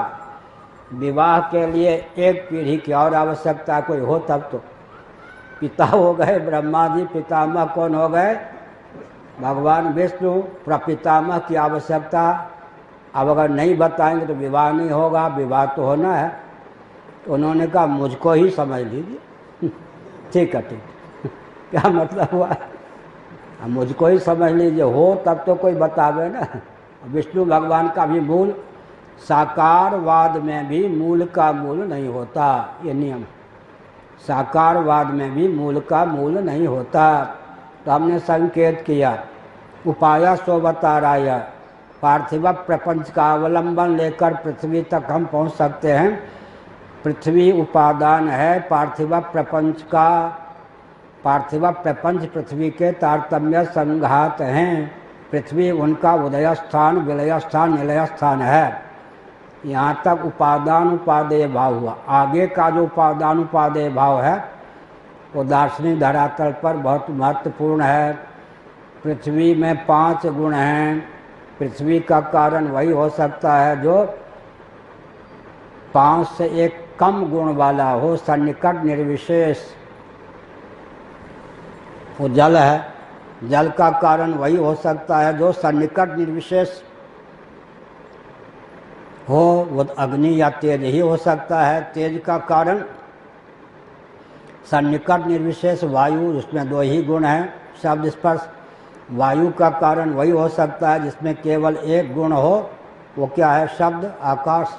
विवाह के लिए 1 पीढ़ी की और आवश्यकता कोई हो तब तो। पिता हो गए ब्रह्मा जी, पितामह कौन हो गए? भगवान विष्णु। प्रपितामह की आवश्यकता अब अगर नहीं बताएंगे तो विवाह नहीं होगा, विवाह तो होना है। तो उन्होंने कहा मुझको ही समझ लीजिए। ठीक है, ठीक। क्या मतलब हुआ? मुझको ही समझ लीजिए, हो तब तो कोई बतावे ना। विष्णु भगवान का भी मूल, साकारवाद में भी मूल का मूल नहीं होता, ये नियम। साकारवाद में भी मूल का मूल नहीं होता। तो हमने संकेत किया, उपाय सोवताराय, पार्थिव प्रपंच का अवलंबन लेकर पृथ्वी तक हम पहुंच सकते हैं। पृथ्वी उपादान है पार्थिव प्रपंच का। पार्थिव प्रपंच पृथ्वी के तारतम्य संघात हैं। पृथ्वी उनका उदय स्थान, विलय स्थान, निलय स्थान है। यहाँ तक उपादान उपादेय भाव हुआ। आगे का जो उपादान उपादेय भाव है वो दार्शनिक धरातल पर बहुत महत्वपूर्ण है। पृथ्वी में 5 गुण हैं। पृथ्वी का कारण वही हो सकता है जो 5 से 1 कम गुण वाला हो, सन्निकट निर्विशेष। वो जल है, जल का कारण वही हो सकता है जो सन्निकट निर्विशेष हो। वो अग्नि या तेज ही हो सकता है। तेज का कारण सन्निकट निर्विशेष वायु, उसमें 2 ही गुण हैं, शब्द स्पर्श। वायु का कारण वही हो सकता है जिसमें केवल 1 गुण हो, वो क्या है? शब्द, आकाश।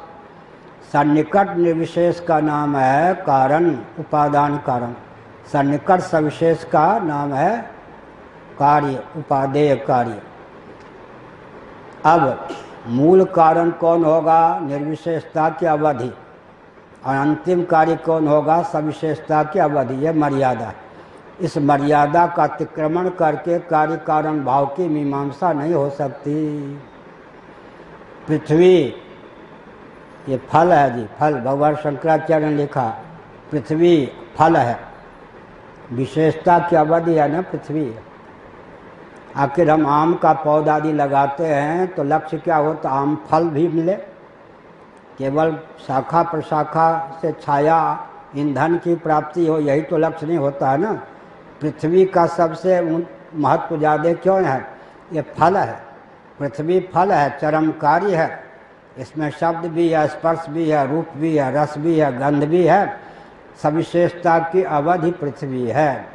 सन्निकट निर्विशेष का नाम है कारण, उपादान कारण। सन्निकट सविशेष का नाम है कार्य, उपादेय कार्य। अब मूल कारण कौन होगा? निर्विशेषता की अवधि। और अंतिम कार्य कौन होगा? सविशेषता की अवधि। यह मर्यादा। इस मर्यादा का अतिक्रमण करके कार्य कारण भाव की मीमांसा नहीं हो सकती। पृथ्वी ये फल है जी, फल। भगवान शंकराचार्य ने लिखा पृथ्वी फल है। विशेषता की अवधि है ना पृथ्वी। आखिर हम आम का पौधा आदि लगाते हैं तो लक्ष्य क्या होता? आम फल भी मिले। केवल शाखा प्रशाखा से छाया, ईंधन की प्राप्ति हो, यही तो लक्ष्य नहीं होता है ना। पृथ्वी का सबसे महत्व ज़्यादा क्यों है? ये फल है। पृथ्वी फल है, चरमकारी है। इसमें शब्द भी है, स्पर्श भी है, रूप भी है, रस भी है, गंध भी है। सविशेषता की अवधि पृथ्वी है।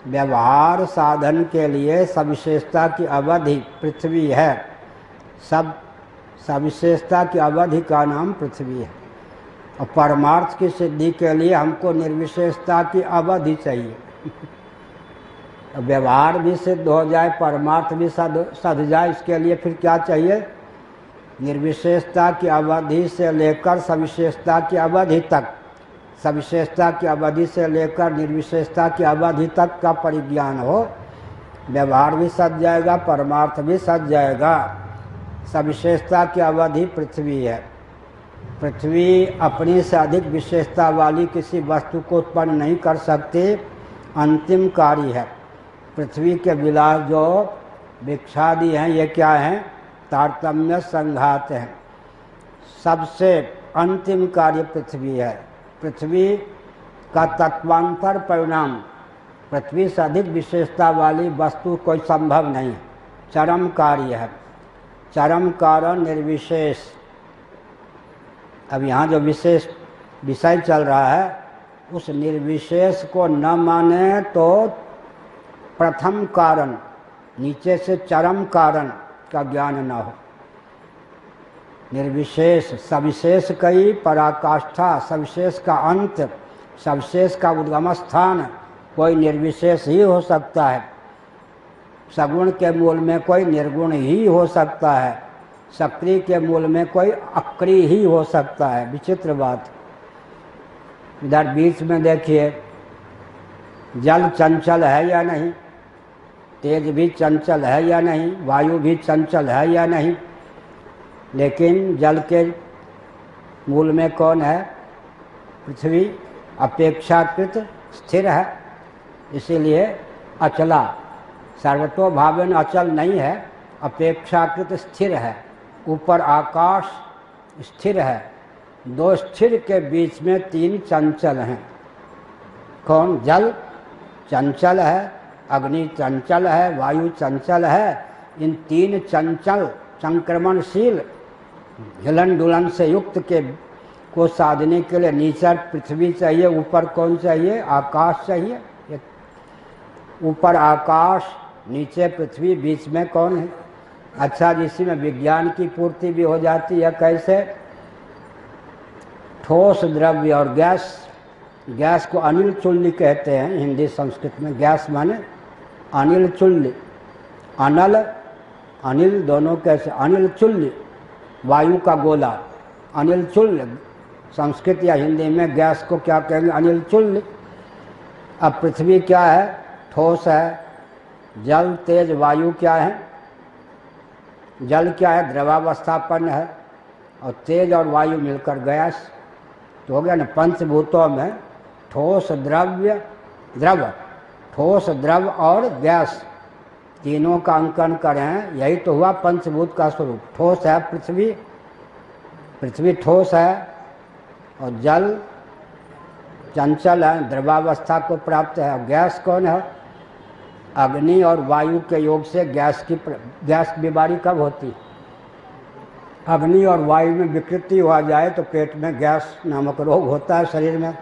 व्यवहार साधन के लिए सविशेषता की अवधि पृथ्वी है। सब सविशेषता की अवधि का नाम पृथ्वी है। और परमार्थ की सिद्धि के लिए हमको निर्विशेषता की अवधि चाहिए। व्यवहार भी सिद्ध हो जाए, परमार्थ भी सध जाए, इसके लिए फिर क्या चाहिए? निर्विशेषता की अवधि से लेकर सविशेषता की अवधि तक, सविशेषता की अवधि से लेकर निर्विशेषता की अवधि तक का परिज्ञान हो। व्यवहार भी सज जाएगा, परमार्थ भी सज जाएगा। सविशेषता की अवधि पृथ्वी है। पृथ्वी अपनी से अधिक विशेषता वाली किसी वस्तु को उत्पन्न नहीं कर सकती। अंतिम कार्य है। पृथ्वी के विलास जो वृक्षादि हैं, ये क्या हैं? तारतम्य संघात हैं। सबसे अंतिम कार्य पृथ्वी है। पृथ्वी का तत्वांतर परिणाम, पृथ्वी से अधिक विशेषता वाली वस्तु कोई संभव नहीं। चरम कार्य है। चरम कारण निर्विशेष। अब यहाँ जो विशेष विषय चल रहा है उस निर्विशेष को न माने तो प्रथम कारण, नीचे से चरम कारण का ज्ञान न हो। निर्विशेष, सविशेष कई पराकाष्ठा, सविशेष का अंत, सविशेष का उद्गम स्थान कोई निर्विशेष ही हो सकता है। सगुण के मूल में कोई निर्गुण ही हो सकता है, सक्रिय के मूल में कोई अक्रिय ही हो सकता है। विचित्र बात। इधर बीच में देखिए, जल चंचल है या नहीं, तेज भी चंचल है या नहीं, वायु भी चंचल है या नहीं, लेकिन जल के मूल में कौन है? पृथ्वी अपेक्षाकृत स्थिर है, इसीलिए अचला, सर्वतोभावेन अचल नहीं है, अपेक्षाकृत स्थिर है। ऊपर आकाश स्थिर है, दो स्थिर के बीच में तीन चंचल हैं। कौन? जल चंचल है, अग्नि चंचल है, वायु चंचल है। इन तीन चंचल संक्रमणशील हिलन डुलन से युक्त के को साधने के लिए नीचे पृथ्वी चाहिए, ऊपर कौन चाहिए? आकाश चाहिए। ऊपर आकाश, नीचे पृथ्वी, बीच में कौन है? अच्छा, जिसी में विज्ञान की पूर्ति भी हो जाती है। कैसे? ठोस द्रव्य और गैस। गैस को अनिल चुल्ली कहते हैं हिंदी संस्कृत में। गैस माने अनिल चुल्ली, अनल अनिल दोनों कैसे? अनिल चुल्ली, वायु का गोला, अनिल चुल्ली। संस्कृत या हिंदी में गैस को क्या कहेंगे? अनिल चुल्ली। अब पृथ्वी क्या है? ठोस है। जल, तेज, वायु क्या है? जल क्या है? द्रवावस्थापन्न है, और तेज और वायु मिलकर गैस। तो हो गया ना, पंचभूतों में ठोस, द्रव्य, द्रव, ठोस, द्रव और गैस, तीनों का अंकन करें, यही तो हुआ पंचभूत का स्वरूप। ठोस है पृथ्वी, पृथ्वी ठोस है, और जल चंचल है, द्रवावस्था को प्राप्त है। और गैस कौन है? अग्नि और वायु के योग से गैस की बीमारी कब होती? अग्नि और वायु में विकृति हो जाए तो पेट में गैस नामक रोग होता है शरीर में।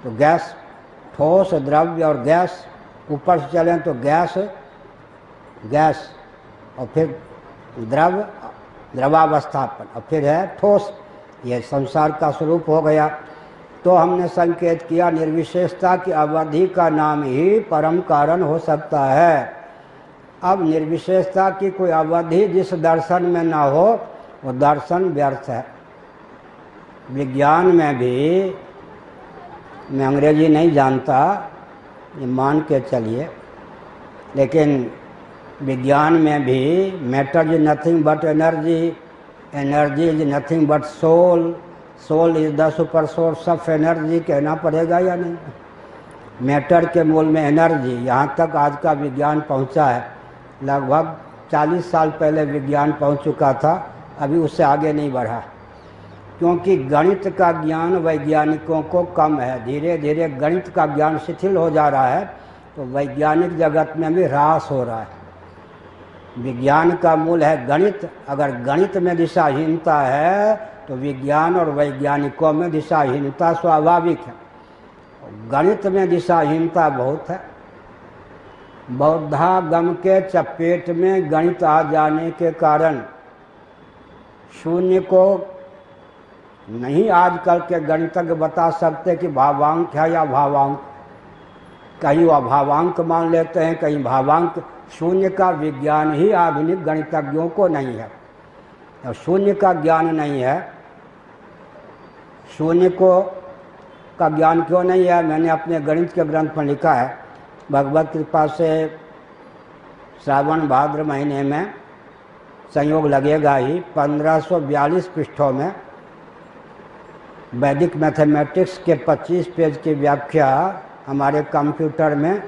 तो गैस, ठोस, द्रव्य और गैस, ऊपर से चलें तो गैस, गैस, और फिर द्रव, द्रवावस्थापन, और फिर है ठोस। ये संसार का स्वरूप हो गया। तो हमने संकेत किया निर्विशेषता की अवधि का नाम ही परम कारण हो सकता है। अब निर्विशेषता की कोई अवधि जिस दर्शन में ना हो वो दर्शन व्यर्थ है। विज्ञान में भी, मैं अंग्रेजी नहीं जानता, ये मान के चलिए, लेकिन विज्ञान में भी matter is nothing but energy, energy is nothing but soul, soul is the super source of energy कहना पड़ेगा या नहीं? मैटर के मूल में एनर्जी, यहाँ तक आज का विज्ञान पहुँचा है। लगभग 40 साल पहले विज्ञान पहुँच चुका था, अभी उससे आगे नहीं बढ़ा, क्योंकि गणित का ज्ञान वैज्ञानिकों को कम है। धीरे धीरे गणित का ज्ञान शिथिल हो जा रहा है, तो वैज्ञानिक जगत में भी ह्रास हो रहा है। विज्ञान का मूल है गणित। अगर गणित में दिशाहीनता है तो विज्ञान और वैज्ञानिकों में दिशाहीनता स्वाभाविक है। गणित में दिशाहीनता बहुत है। बौद्धागम के चपेट में गणित आ जाने के कारण शून्य को नहीं आजकल के गणितज्ञ बता सकते कि भावांक है या भावांक। कहीं वह भावांक मान लेते हैं, कहीं भावांक। शून्य का विज्ञान ही आधुनिक गणितज्ञों को नहीं है। और शून्य का ज्ञान नहीं है। शून्य को का ज्ञान क्यों नहीं है? मैंने अपने गणित के ग्रंथ में लिखा है। भगवत कृपा से श्रावण भाद्र महीने में संयोग लगेगा ही। 1542 पृष्ठों में वैदिक मैथमेटिक्स के 25 पेज की व्याख्या हमारे कंप्यूटर में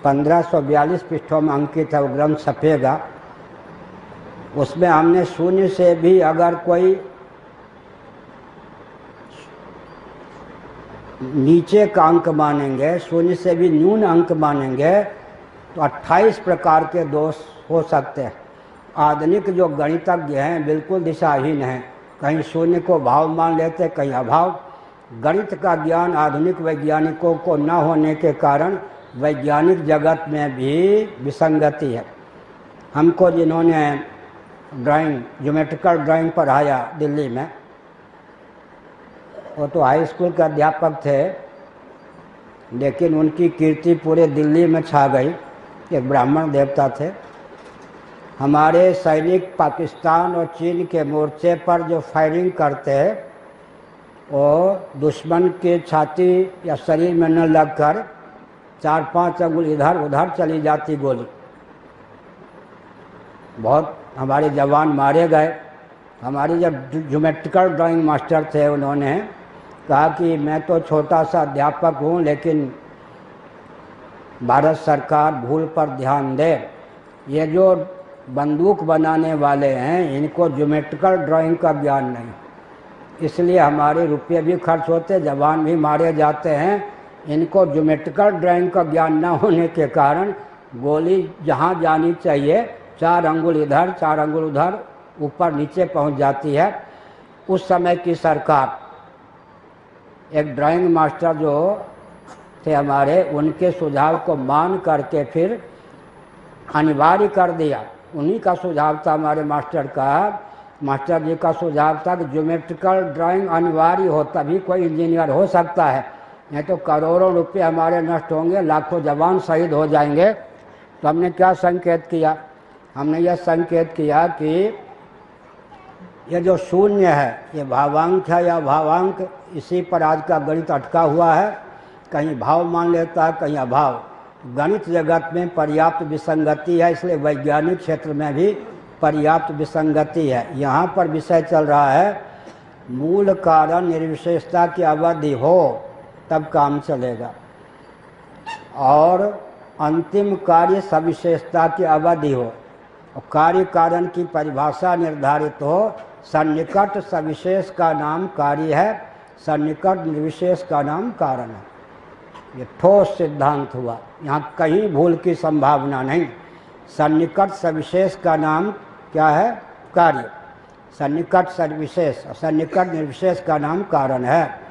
1542 पृष्ठों में अंकित है। वो ग्रंथ छपेगा। उसमें हमने शून्य से भी अगर कोई नीचे का अंक मानेंगे, शून्य से भी न्यून अंक मानेंगे, तो 28 प्रकार के दोष हो सकते हैं। आधुनिक जो गणितज्ञ हैं बिल्कुल दिशाहीन हैं। कहीं शून्य को भाव मान लेते, कहीं अभाव, गणित का ज्ञान आधुनिक वैज्ञानिकों को न होने के कारण वैज्ञानिक जगत में भी विसंगति है। हमको जिन्होंने ड्राइंग ज्योमेट्रिकल ड्राइंग पढ़ाया दिल्ली में, वो तो हाई स्कूल के अध्यापक थे, लेकिन उनकी कीर्ति पूरे दिल्ली में छा गई। एक ब्राह्मण देवता थे। हमारे सैनिक पाकिस्तान और चीन के मोर्चे पर जो फायरिंग करते हैं वो दुश्मन के छाती या शरीर में न लगकर 4-5 अंगुल इधर उधर चली जाती गोली। बहुत हमारे जवान मारे गए। हमारे जब ज्योमेट्रिकल ड्राइंग मास्टर थे, उन्होंने कहा कि मैं तो छोटा सा अध्यापक हूँ, लेकिन भारत सरकार भूल पर ध्यान दे। ये जो बंदूक बनाने वाले हैं, इनको ज्योमेट्रिकल ड्राइंग का ज्ञान नहीं, इसलिए हमारे रुपये भी खर्च होते, जवान भी मारे जाते हैं। इनको ज्योमेट्रिकल ड्राइंग का ज्ञान न होने के कारण गोली जहाँ जानी चाहिए 4 अंगुल इधर 4 अंगुल उधर ऊपर नीचे पहुँच जाती है। उस समय की सरकार, एक ड्राइंग मास्टर जो थे हमारे, उनके सुझाव को मान करके फिर अनिवार्य कर दिया। उन्हीं का सुझाव था हमारे मास्टर जी का सुझाव था कि ज्योमेट्रिकल ड्राइंग अनिवार्य हो, तभी कोई इंजीनियर हो सकता है, नहीं तो करोड़ों रुपए हमारे नष्ट होंगे, लाखों जवान शहीद हो जाएंगे। तो हमने क्या संकेत किया? हमने यह संकेत किया कि ये जो शून्य है, ये भावांक है या भावांक, इसी पर आज का गणित अटका हुआ है। कहीं भाव मान लेता है, कहीं अभाव। गणित जगत में पर्याप्त विसंगति है, इसलिए वैज्ञानिक क्षेत्र में भी पर्याप्त विसंगति है। यहाँ पर विषय चल रहा है मूल कारण निर्विशेषता की अवधि हो तब काम चलेगा, और अंतिम कार्य सविशेषता की अवधि हो, और कार्य कारण की परिभाषा निर्धारित हो। सन्निकट सविशेष का नाम कार्य है, सन्निकट निर्विशेष का नाम कारण है। ये ठोस सिद्धांत हुआ, यहाँ कहीं भूल की संभावना नहीं। सन्निकट सविशेष का नाम क्या है? कार्य। सन्निकट सविशेष, सन्निकट निर्विशेष का नाम कारण है।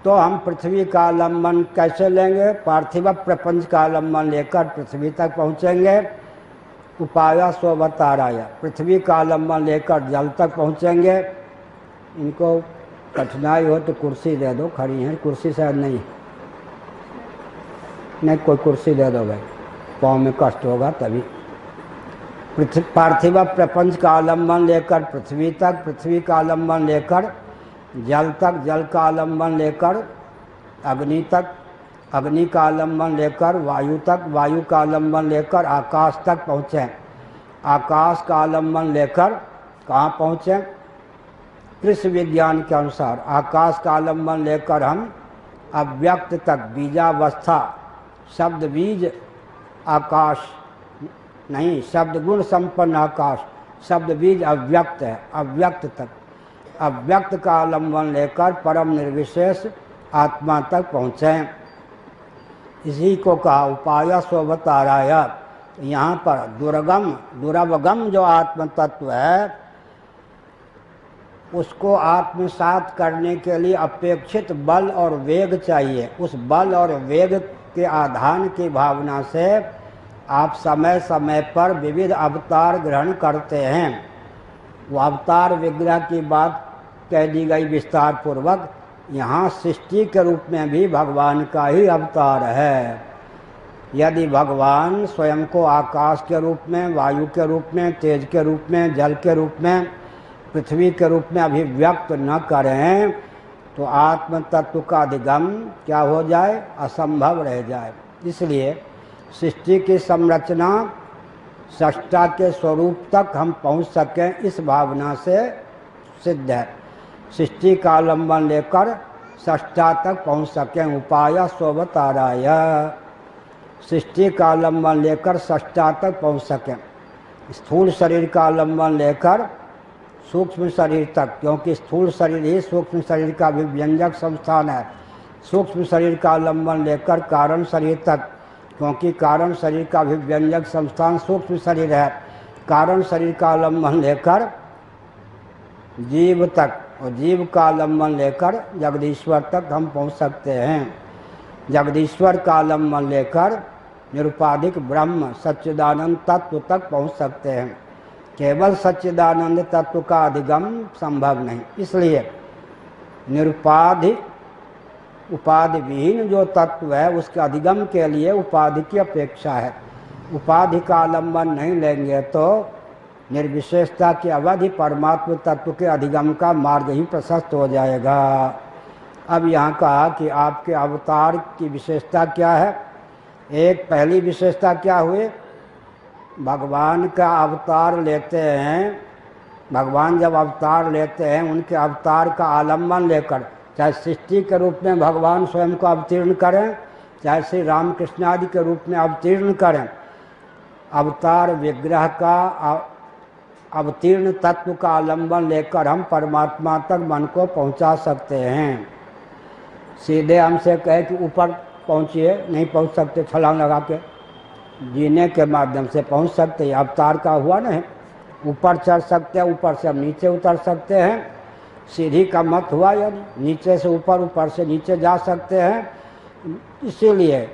तो हम पृथ्वी का आलम्बन कैसे लेंगे? पार्थिव प्रपंच का आलम्बन लेकर पृथ्वी तक पहुँचेंगे। उपाया स्ववताराया, पृथ्वी का आलम्बन लेकर जल तक पहुँचेंगे। इनको कठिनाई हो तो कुर्सी दे दो, खड़ी है कुर्सी शायद नहीं, कोई कुर्सी दे दो भाई, पाँव में कष्ट होगा तभी। पार्थिव प्रपंच का आलम्बन लेकर पृथ्वी तक, पृथ्वी का आलम्बन लेकर जल तक, जल का आलम्बन लेकर अग्नि तक, अग्नि का आलम्बन लेकर वायु तक, वायु का आलम्बन लेकर आकाश तक पहुँचें। आकाश का आलम्बन लेकर कहाँ पहुँचें? कृषि विज्ञान के अनुसार आकाश का आलम्बन लेकर हम अव्यक्त तक, बीजावस्था, शब्द बीज आकाश नहीं, शब्द गुण संपन्न आकाश, शब्द बीज अव्यक्त है, अव्यक्त तक, अव्यक्त का आलम्बन लेकर परम निर्विशेष आत्मा तक पहुँचें। इसी को कहा उपाय स्ववताराय। यहाँ पर दुरवगम जो आत्म तत्व है, उसको आत्मसात करने के लिए अपेक्षित बल और वेग चाहिए। उस बल और वेग के आधान की भावना से आप समय समय पर विविध अवतार ग्रहण करते हैं। वो अवतार विग्रह की बात कह दी गई विस्तार पूर्वक। यहाँ सृष्टि के रूप में भी भगवान का ही अवतार है। यदि भगवान स्वयं को आकाश के रूप में, वायु के रूप में, तेज के रूप में, जल के रूप में, पृथ्वी के रूप में अभिव्यक्त न करें तो आत्म तत्व का अधिगम क्या हो जाए? असंभव रह जाए। इसलिए सृष्टि की संरचना, सृष्टा के स्वरूप तक हम पहुंच सकें, इस भावना से सिद्ध है। सृष्टि का आलम्बन लेकर सृष्टा तक पहुंच सकें। उपाय स्ववताराय, सृष्टि का आलम्बन लेकर सृष्टा तक पहुंच सकें। स्थूल शरीर का आलम्बन लेकर सूक्ष्म शरीर तक, क्योंकि स्थूल शरीर ही सूक्ष्म शरीर का अभिव्यंजक संस्थान है। सूक्ष्म शरीर का आलम्बन लेकर कारण शरीर तक, क्योंकि कारण शरीर का अभिव्यंजक संस्थान सूक्ष्म शरीर है। कारण शरीर का आलम्बन लेकर जीव तक, और जीव का आलम्बन लेकर जगदीश्वर तक हम पहुंच सकते हैं। जगदीश्वर का आलम्बन लेकर निरुपाधिक ब्रह्म सच्चिदानंद तत्व तक पहुंच सकते हैं। केवल सच्चिदानंद तत्व का अधिगम संभव नहीं, इसलिए निरुपाधि उपाधि विहीन जो तत्व है उसके अधिगम के लिए उपाधि की अपेक्षा है। उपाधि का आलम्बन नहीं लेंगे तो निर्विशेषता की अवधि परमात्म तत्व के अधिगम का मार्ग ही प्रशस्त हो जाएगा। अब यहाँ कहा कि आपके अवतार की विशेषता क्या है। एक पहली विशेषता क्या हुई, भगवान का अवतार लेते हैं। भगवान जब अवतार लेते हैं उनके अवतार का आलम्बन लेकर, चाहे सृष्टि के रूप में भगवान स्वयं को अवतीर्ण करें, चाहे श्री रामकृष्ण आदि के रूप में अवतीर्ण करें, अवतार विग्रह का अवतीर्ण तत्व का आलम्बन लेकर हम परमात्मा तक मन को पहुंचा सकते हैं। सीधे हमसे कहे कि ऊपर पहुंचिए, नहीं पहुंच सकते, छलांग लगा के जीने के माध्यम से पहुंच सकते हैं। अवतार का हुआ नहीं, ऊपर चढ़ सकते हैं, ऊपर से हम नीचे उतर सकते हैं। सीढ़ी का मत हुआ, यानी नीचे से ऊपर, ऊपर से नीचे जा सकते हैं। इसीलिए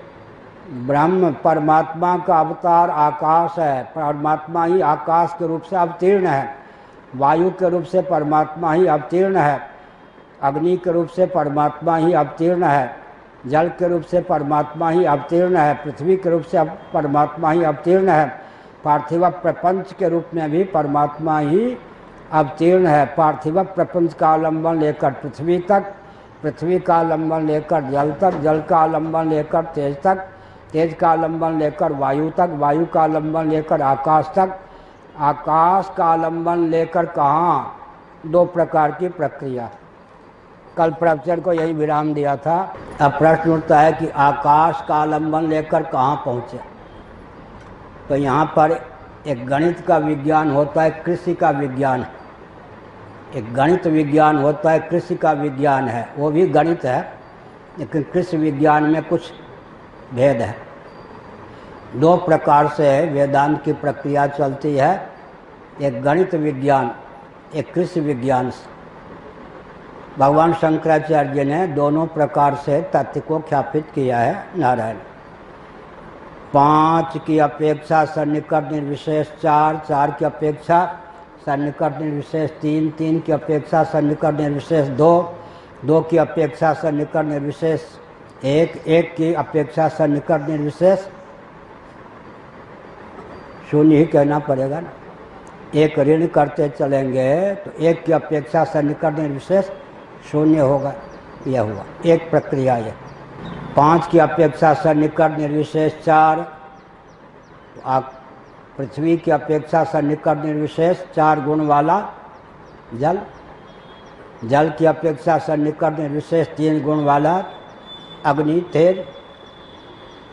ब्रह्म परमात्मा का अवतार आकाश है। परमात्मा ही आकाश के रूप से अवतीर्ण है। वायु के रूप से परमात्मा ही अवतीर्ण है। अग्नि के रूप से परमात्मा ही अवतीर्ण है। जल के रूप से परमात्मा ही अवतीर्ण है। पृथ्वी के रूप से परमात्मा ही अवतीर्ण है। पार्थिव प्रपंच के रूप में भी परमात्मा ही अवतीर्ण है। पार्थिव प्रपंच का आलम्बन लेकर पृथ्वी तक, पृथ्वी का आलम्बन लेकर जल तक, जल का आलम्बन लेकर तेज तक, तेज का आलम्बन लेकर वायु तक, वायु का आलम्बन लेकर आकाश तक, आकाश का आलम्बन लेकर कहाँ, दो प्रकार की प्रक्रिया। कल प्रवचन को यही विराम दिया था। अब प्रश्न उठता है कि आकाश का आलम्बन लेकर कहाँ पहुँचे। तो यहाँ पर एक गणित का विज्ञान होता है, कृषि का विज्ञान है। एक गणित विज्ञान होता है, कृषि का विज्ञान है। वो भी गणित है, लेकिन कृषि विज्ञान में कुछ भेद है। दो प्रकार से वेदांत की प्रक्रिया चलती है, एक गणित विज्ञान, एक कृषि विज्ञान से। भगवान शंकराचार्य ने दोनों प्रकार से तथ्य को ख्यापित किया है। नारायण। 5 की अपेक्षा सन्निकट निर्विशेष 4, 4 की अपेक्षा सन्निकट निर्विशेष 3, 3 की अपेक्षा सन्निकट निर्विशेष 2, 2 की अपेक्षा सन्निकट निर्विशेष 1, 1 की अपेक्षा सन्निकट निर्विशेष 0 ही कहना पड़ेगा ना। एक ऋण करते चलेंगे तो 1 की अपेक्षा सन्निकट निर्विशेष 0 होगा। यह हुआ एक प्रक्रिया। यह 5 की अपेक्षा सन्निकट निर्विशेष 4, आप पृथ्वी की अपेक्षा सन्निकट निर्विशेष 4 गुण वाला जल, जल की अपेक्षा सन्निकट निर्विशेष 3 गुण वाला अग्नि, तेज,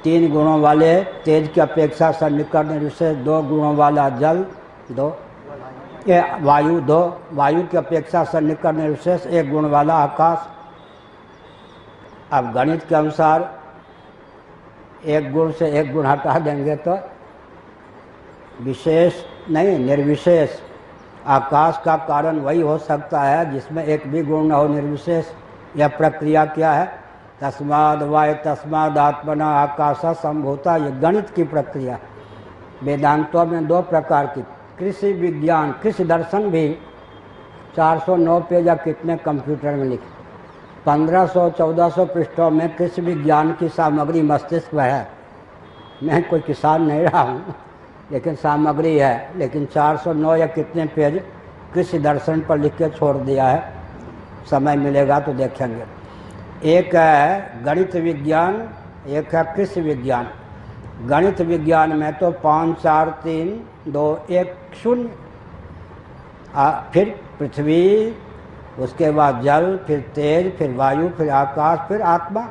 3 गुणों वाले तेज की अपेक्षा सन्निकट निर्विशेष 2 गुणों वाला जल, 2 वायु, 2 वायु की अपेक्षा सन्निकट निर्विशेष 1 गुण वाला आकाश। अब गणित के अनुसार 1 गुण से 1 गुण हटा देंगे तो विशेष नहीं, निर्विशेष। आकाश का कारण वही हो सकता है जिसमें एक भी गुण न हो, निर्विशेष। यह प्रक्रिया क्या है, तस्माद वाय तस्माद आत्मना आकाश संभूता। ये गणित की प्रक्रिया। वेदांतों में 2 प्रकार की, कृषि विज्ञान, कृषि दर्शन भी 409 पेज या कितने कंप्यूटर में लिखे, 1500-1400 पृष्ठों में कृषि विज्ञान की सामग्री मस्तिष्क में है। मैं कोई किसान नहीं रहा हूँ, लेकिन सामग्री है। लेकिन 409 या कितने पेज कृषि दर्शन पर लिख के छोड़ दिया है। समय मिलेगा तो देखेंगे। एक है गणित विज्ञान, एक है कृषि विज्ञान। गणित विज्ञान में तो 5, 4, 3, 2, 1, 0, फिर पृथ्वी, उसके बाद जल, फिर तेज, फिर वायु, फिर आकाश, फिर आत्मा।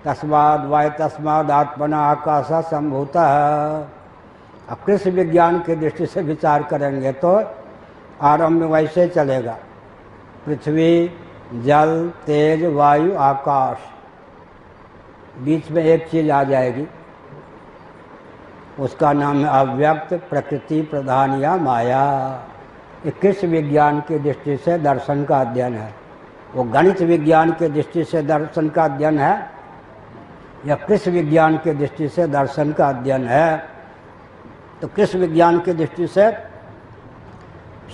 तस्माद वाय तस्माद आत्मना आकाश संभूता। अब कृषि विज्ञान की दृष्टि से विचार करेंगे तो आरंभ में वैसे चलेगा, पृथ्वी, जल, तेज, वायु, आकाश। बीच में एक चीज आ जाएगी, उसका नाम है अव्यक्त प्रकृति प्रधान या माया। ये किस विज्ञान की दृष्टि से दर्शन का अध्ययन है? वो गणित विज्ञान की दृष्टि से दर्शन का अध्ययन है या किस विज्ञान की दृष्टि से दर्शन का अध्ययन है? तो किस विज्ञान की दृष्टि से?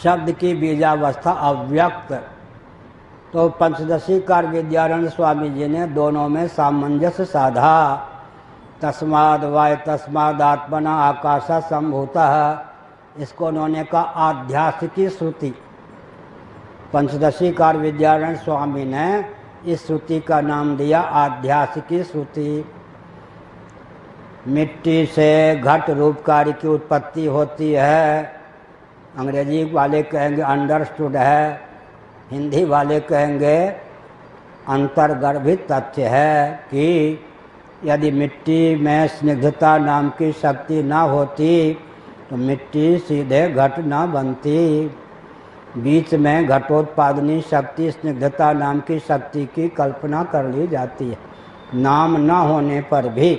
शब्द की बीजावस्था अव्यक्त। तो पंचदशीकार विद्यारण्य स्वामी जी ने दोनों में सामंजस्य साधा। तस्माद वाय तस्माद आत्मना आकाशा संभूतः, इसको उन्होंने कहा आध्यात्मिकी श्रुति। पंचदशीकार विद्यारण्य स्वामी ने इस श्रुति का नाम दिया आध्यात्मिकी श्रुति। मिट्टी से घट रूप कार्य की उत्पत्ति होती है, अंग्रेजी वाले कहेंगे अंडरस्टूड है, हिंदी वाले कहेंगे अंतर्गर्भित तथ्य है कि यदि मिट्टी में स्निग्धता नाम की शक्ति ना होती तो मिट्टी सीधे घट ना बनती। बीच में घटोत्पादनी शक्ति स्निग्धता नाम की शक्ति की कल्पना कर ली जाती है, नाम न होने पर भी।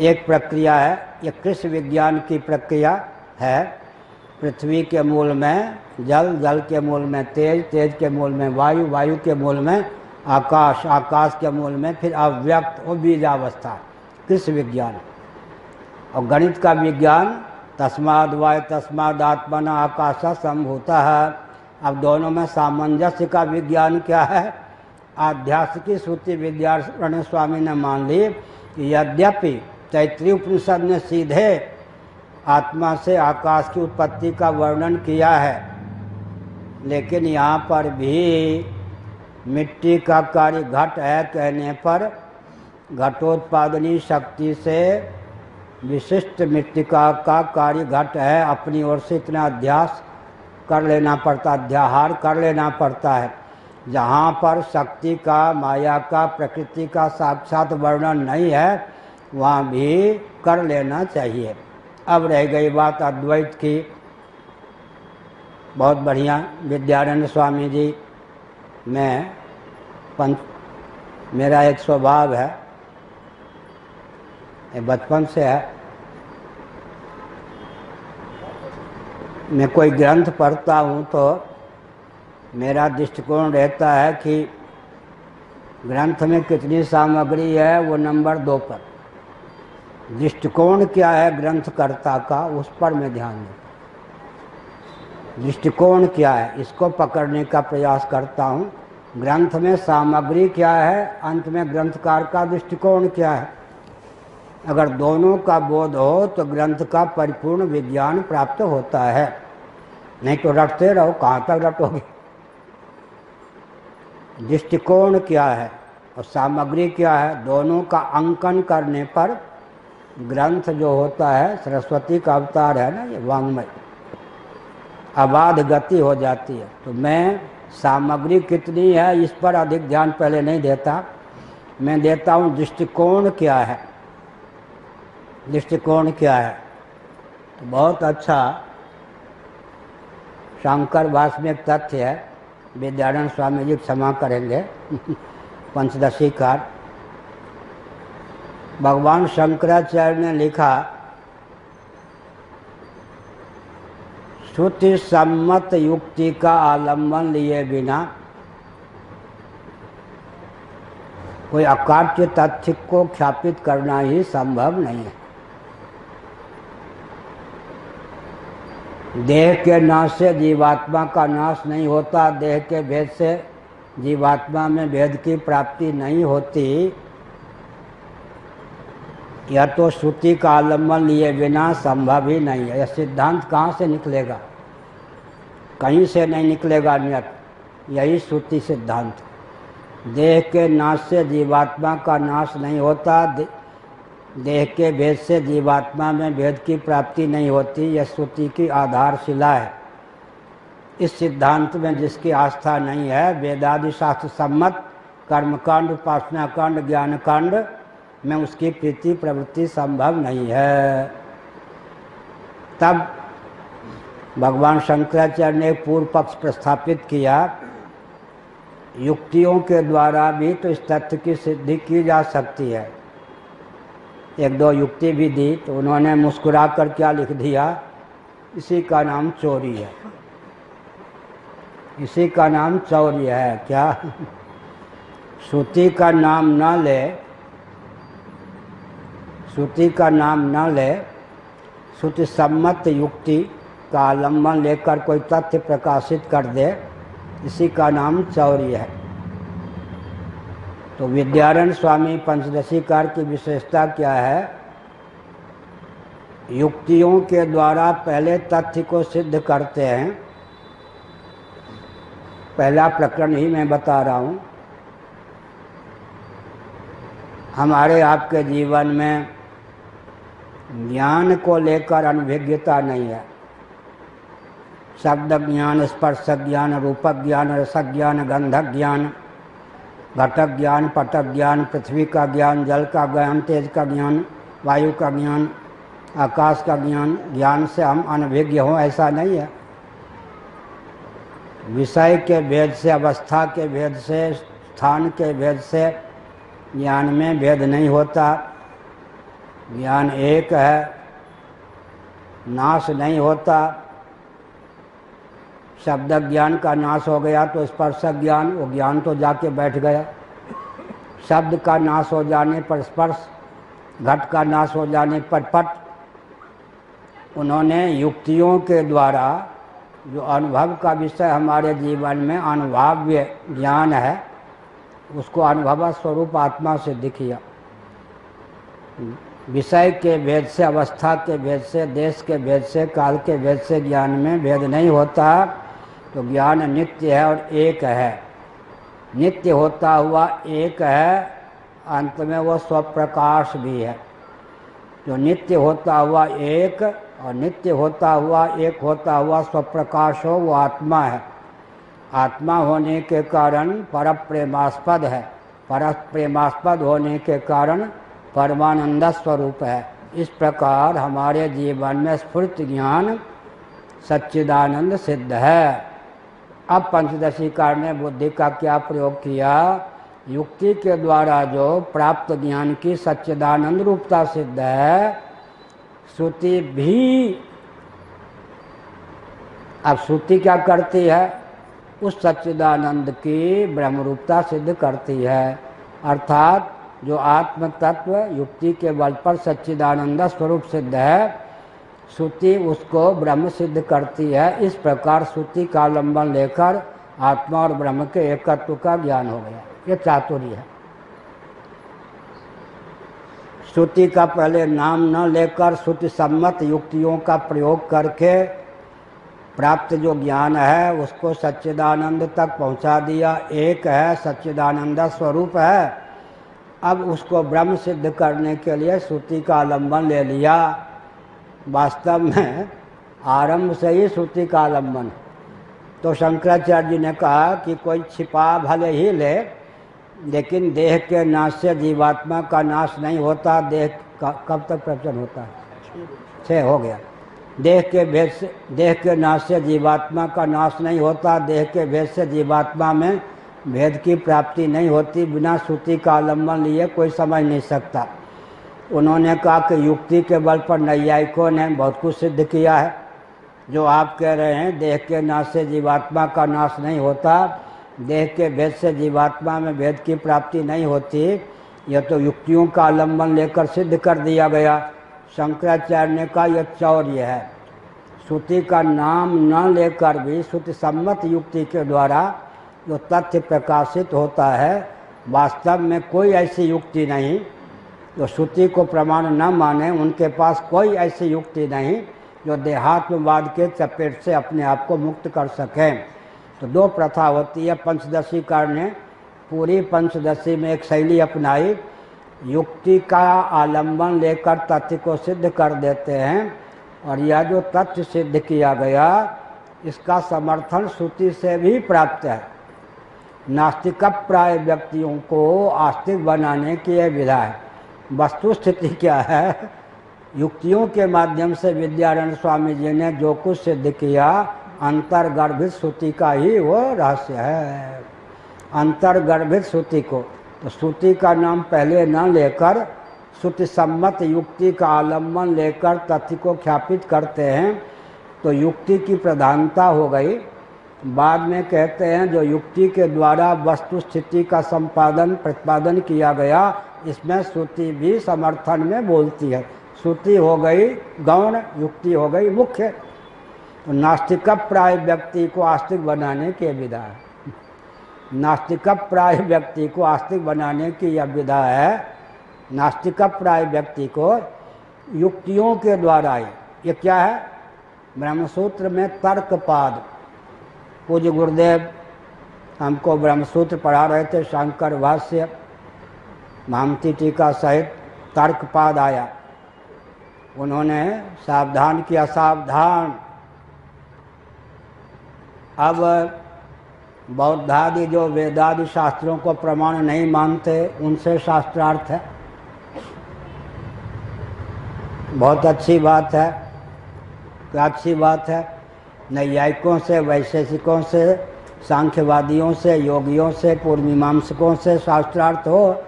एक प्रक्रिया है, ये कृषि विज्ञान की प्रक्रिया है। पृथ्वी के मूल में जल, जल के मूल में तेज, तेज के मूल में वायु, वायु के मूल में आकाश, आकाश के मूल में फिर अव्यक्त और बीजावस्था, कृषि विज्ञान। और गणित का विज्ञान तस्माद वाय तस्माद आत्मना आकाशा संभूता है। अब दोनों में सामंजस्य का विज्ञान क्या है? आध्यात्मिक श्रुति विद्यारण्य स्वामी ने मान ली कि यद्यपि तैत्तिरीय उपनिषद ने सीधे आत्मा से आकाश की उत्पत्ति का वर्णन किया है, लेकिन यहाँ पर भी मिट्टी का कार्य घट है कहने पर घटोत्पादनी शक्ति से विशिष्ट मृत्तिका का कार्य घट है। अपनी ओर से इतना अध्यास कर लेना पड़ता, अध्याहार कर लेना पड़ता है। जहाँ पर शक्ति का, माया का, प्रकृति का साक्षात वर्णन नहीं है, वहाँ भी कर लेना चाहिए। अब रह गई बात अद्वैत की। बहुत बढ़िया विद्यारण्य स्वामी जी में मेरा एक स्वभाव है, ये बचपन से है, मैं कोई ग्रंथ पढ़ता हूँ तो मेरा दृष्टिकोण रहता है कि ग्रंथ में कितनी सामग्री है वो नंबर 2 पर, दृष्टिकोण क्या है ग्रंथकर्ता का उस पर मैं ध्यान देता। दृष्टिकोण क्या है इसको पकड़ने का प्रयास करता हूँ। ग्रंथ में सामग्री क्या है, अंत में ग्रंथकार का दृष्टिकोण क्या है। अगर दोनों का बोध हो तो ग्रंथ का परिपूर्ण विज्ञान प्राप्त होता है, नहीं तो रटते रहो, कहाँ तक रटोगे। दृष्टिकोण क्या है और सामग्री क्या है, दोनों का अंकन करने पर ग्रंथ जो होता है, सरस्वती का अवतार है ना ये वाङ्मय, अबाध गति हो जाती है। तो मैं सामग्री कितनी है इस पर अधिक ध्यान पहले नहीं देता, मैं देता हूँ दृष्टिकोण क्या है, दृष्टिकोण क्या है। तो बहुत अच्छा शंकर भाष्य में एक तथ्य है, विद्यारण्य स्वामी जी क्षमा करेंगे पंचदशीकार। भगवान शंकराचार्य ने लिखा, श्रुति सम्मत युक्ति का आलम्बन लिए बिना कोई अकाट्य तथ्य को ख्यापित करना ही संभव नहीं है। देह के नाश से जीवात्मा का नाश नहीं होता, देह के भेद से जीवात्मा में भेद की प्राप्ति नहीं होती। यह तो श्रुति का आलम्बन लिए बिना संभव ही नहीं है। यह सिद्धांत कहाँ से निकलेगा, कहीं से नहीं निकलेगा, अन्यथा यही श्रुति सिद्धांत। देह के नाश से जीवात्मा का नाश नहीं होता, देह के भेद से जीवात्मा में भेद की प्राप्ति नहीं होती, यह श्रुति की आधारशिला है। इस सिद्धांत में जिसकी आस्था नहीं है, वेदादि शास्त्र सम्मत कर्मकांड, उपासना कांड, ज्ञान कांड में उसकी प्रीति प्रवृत्ति संभव नहीं है। तब भगवान शंकराचार्य ने पूर्व पक्ष प्रस्थापित किया, युक्तियों के द्वारा भी तो इस तथ्य की सिद्धि की जा सकती है। एक दो युक्ति भी दी तो उन्होंने मुस्कुरा कर क्या लिख दिया, इसी का नाम चोरी है। इसी का नाम चौर्य है। क्या? श्रुति का नाम न ले, श्रुति का नाम न ले, श्रुति सम्मत युक्ति का आलम्बन लेकर कोई तथ्य प्रकाशित कर दे, इसी का नाम चौर्य है। तो विद्यारण्य स्वामी पंचदशीकार की विशेषता क्या है? युक्तियों के द्वारा पहले तथ्य को सिद्ध करते हैं। पहला प्रकरण ही मैं बता रहा हूँ। हमारे आपके जीवन में ज्ञान को लेकर अनभिज्ञता नहीं है। शब्द ज्ञान, स्पर्श ज्ञान, रूपक ज्ञान, रसक ज्ञान, गंधक ज्ञान, घटक ज्ञान, पटक ज्ञान, पृथ्वी का ज्ञान, जल का ज्ञान, तेज का ज्ञान, वायु का ज्ञान, आकाश का ज्ञान, ज्ञान से हम अनभिज्ञ हों ऐसा नहीं है। विषय के भेद से, अवस्था के भेद से, स्थान के भेद से ज्ञान में भेद नहीं होता। ज्ञान एक है, नाश नहीं होता। शब्द ज्ञान का नाश हो गया तो स्पर्श ज्ञान, वो ज्ञान तो जाके बैठ गया। शब्द का नाश हो जाने पर स्पर्श, घट का नाश हो जाने पर पट। उन्होंने युक्तियों के द्वारा जो अनुभव का विषय हमारे जीवन में अनुभव्य ज्ञान है, उसको अनुभव स्वरूप आत्मा से दिखिया। विषय के भेद से, अवस्था के भेद से, देश के भेद से, काल के भेद से ज्ञान में भेद नहीं होता। तो ज्ञान नित्य है और एक है। नित्य होता हुआ एक है, अंत में वो स्वप्रकाश भी है। जो नित्य होता हुआ एक और नित्य होता हुआ एक होता हुआ स्वप्रकाश हो, वो आत्मा है। आत्मा होने के कारण परप्रेमास्पद है, परप्रेमास्पद होने के कारण परमानंद स्वरूप है। इस प्रकार हमारे जीवन में स्फुरित ज्ञान सच्चिदानंद सिद्ध है। अब पंचदशीकार ने बुद्धि का क्या प्रयोग किया? युक्ति के द्वारा जो प्राप्त ज्ञान की सच्चिदानंद रूपता सिद्ध है, श्रुति भी, अब श्रुति क्या करती है? उस सच्चिदानंद की ब्रह्मरूपता सिद्ध करती है। अर्थात जो आत्म तत्व युक्ति के बल पर सच्चिदानंद स्वरूप सिद्ध है, श्रुति उसको ब्रह्म सिद्ध करती है। इस प्रकार श्रुति का अवलंबन लेकर आत्मा और ब्रह्म के एकत्व का ज्ञान हो गया। ये चातुर्य है। श्रुति का पहले नाम न लेकर श्रुति सम्मत युक्तियों का प्रयोग करके प्राप्त जो ज्ञान है उसको सच्चिदानंद तक पहुंचा दिया। एक है, सच्चिदानंद स्वरूप है। अब उसको ब्रह्म सिद्ध करने के लिए श्रुति का आलम्बन ले लिया। वास्तव में आरंभ से ही श्रुति का आलम्बन है। तो शंकराचार्य जी ने कहा कि कोई छिपा भले ही ले, लेकिन देह के नाश से जीवात्मा का नाश नहीं होता। देह का कब तक प्रवचन होता है? 6 हो गया। देह के भेद से, देह के नाश से जीवात्मा का नाश नहीं होता। देह के भेद से जीवात्मा में भेद की प्राप्ति नहीं होती। बिना श्रुति का आलम्बन लिए कोई समझ नहीं सकता। उन्होंने कहा कि युक्ति के बल पर नैयायिकों ने बहुत कुछ सिद्ध किया है। जो आप कह रहे हैं देह के नाश से जीवात्मा का नाश नहीं होता, देह के भेद से जीवात्मा में भेद की प्राप्ति नहीं होती, यह तो युक्तियों का आलम्बन लेकर सिद्ध कर दिया गया। शंकराचार्य ने कहा यह चौर्य है। श्रुति का नाम न लेकर भी श्रुति सम्मत युक्ति के द्वारा जो तथ्य प्रकाशित होता है, वास्तव में कोई ऐसी युक्ति नहीं जो श्रुति को प्रमाण न माने। उनके पास कोई ऐसी युक्ति नहीं जो देहात्मवाद के चपेट से अपने आप को मुक्त कर सकें। तो 2 प्रथा होती है। पंचदशीकार ने पूरी पंचदशी में एक शैली अपनाई। युक्ति का आलम्बन लेकर तथ्य को सिद्ध कर देते हैं, और यह जो तथ्य सिद्ध किया गया इसका समर्थन श्रुति से भी प्राप्त है। नास्तिक प्राय व्यक्तियों को आस्तिक बनाने की यह विधा है। वस्तु स्थिति क्या है? युक्तियों के माध्यम से विद्यारण्य स्वामी जी ने जो कुछ सिद्ध किया, अंतर्गर्भित श्रुति का ही वो रहस्य है। अंतर्गर्भित श्रुति को, तो श्रुति का नाम पहले न लेकर श्रुति सम्मत युक्ति का आलम्बन लेकर तथ्य को ख्यापित करते हैं। तो युक्ति की प्रधानता हो गई बाद में कहते हैं जो युक्ति के द्वारा वस्तु स्थिति का प्रतिपादन किया गया, इसमें श्रुति भी समर्थन में बोलती है। श्रुति हो गई गौण, युक्ति हो गई मुख्य। तो नास्तिक प्राय व्यक्ति को आस्तिक बनाने की विधा है। नास्तिक प्राय व्यक्ति को आस्तिक बनाने की यह विधा है। नास्तिक प्राय व्यक्ति को युक्तियों के द्वारा ही, ये क्या है, ब्रह्मसूत्र में तर्कपाद, पूज्य गुरुदेव हमको ब्रह्मसूत्र पढ़ा रहे थे, शंकर भाष्य भामती टीका सहित तर्कपाद आया। उन्होंने सावधान किया, सावधान। अब बौद्धादि जो वेदादि शास्त्रों को प्रमाण नहीं मानते, उनसे शास्त्रार्थ है। बहुत अच्छी बात है। क्या अच्छी बात है? नैयायिकों से, वैशेषिकों से, सांख्यवादियों से, योगियों से, पूर्व मीमांसकों से शास्त्रार्थ हो।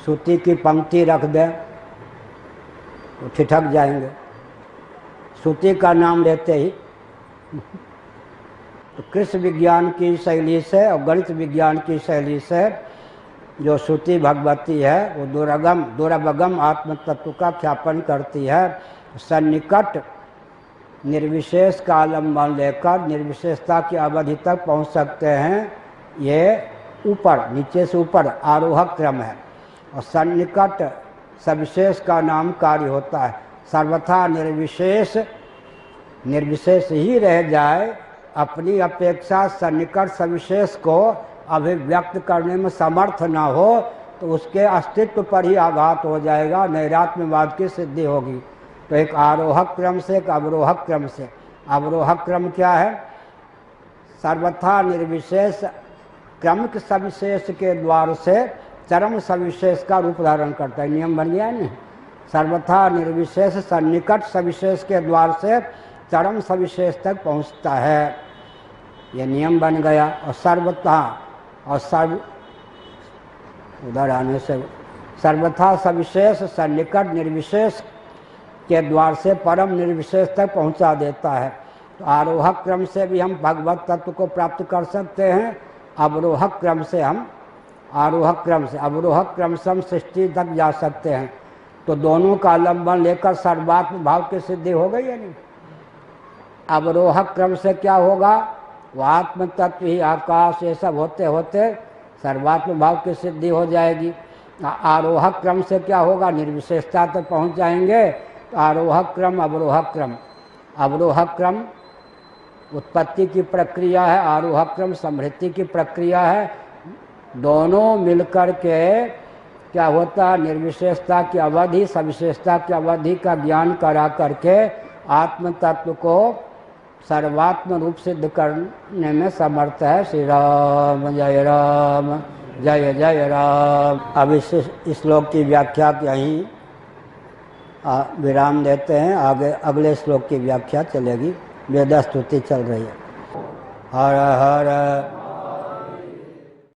श्रुति की पंक्ति रख दें तो ठिठक जाएंगे। श्रुति का नाम लेते ही तो कृष्ण विज्ञान की शैली से और गणित विज्ञान की शैली से जो श्रुति भगवती है वो दुरवगम आत्म तत्व का ख्यापन करती है। सन्निकट निर्विशेष का आलम्बन लेकर निर्विशेषता की अवधि तक पहुंच सकते हैं। ये ऊपर, नीचे से ऊपर आरोहक क्रम है। और सन्निकट सविशेष का नाम कार्य होता है। सर्वथा निर्विशेष ही रह जाए, अपनी अपेक्षा सन्निकट सविशेष को अभिव्यक्त करने में समर्थ न हो तो उसके अस्तित्व पर ही आघात हो जाएगा, नैरात्म्यवाद की सिद्धि होगी। तो एक आरोहक क्रम से, एक अवरोहक क्रम से। अवरोहक क्रम क्या है? सर्वथा निर्विशेष क्रमिक सविशेष के द्वार से चरम सविशेष का रूप धारण करता है। नियम बन गया नहीं? सर्वथा निर्विशेष सन्निकट सविशेष के द्वार से चरम सविशेष तक पहुंचता है, ये नियम बन गया। और सर्वथा और उधर आने से सर्वथा सविशेष सन्निकट निर्विशेष के द्वार से परम निर्विशेष तक पहुंचा देता है। तो आरोहक क्रम से भी हम भगवत तत्व को प्राप्त कर सकते हैं। अवरोहक क्रम से हम अवरोहक क्रम से हम सृष्टि तक जा सकते हैं। तो दोनों का आलम्बन लेकर सर्वात्म भाव की सिद्धि हो गई है नहीं? अवरोहक क्रम से क्या होगा? वो आत्म तत्व ही, आकाश, ये सब होते होते सर्वात्म भाव की सिद्धि हो जाएगी। आरोहक क्रम से क्या होगा? निर्विशेषता तक पहुंच जाएंगे। तो आरोहक क्रम, अवरोहक क्रम। अवरोहक क्रम उत्पत्ति की प्रक्रिया है, आरोहक क्रम समृद्धि की प्रक्रिया है। दोनों मिलकर के क्या होता है? निर्विशेषता की अवधि, सविशेषता की अवधि का ज्ञान करा करके आत्म तत्व को सर्वात्म रूप सिद्ध करने में समर्थ है। श्री राम जय राम, जय जय राम। अब इस श्लोक की व्याख्या यहीं विराम देते हैं। आगे अगले श्लोक की व्याख्या चलेगी। वेद स्तुति चल रही है। हर हर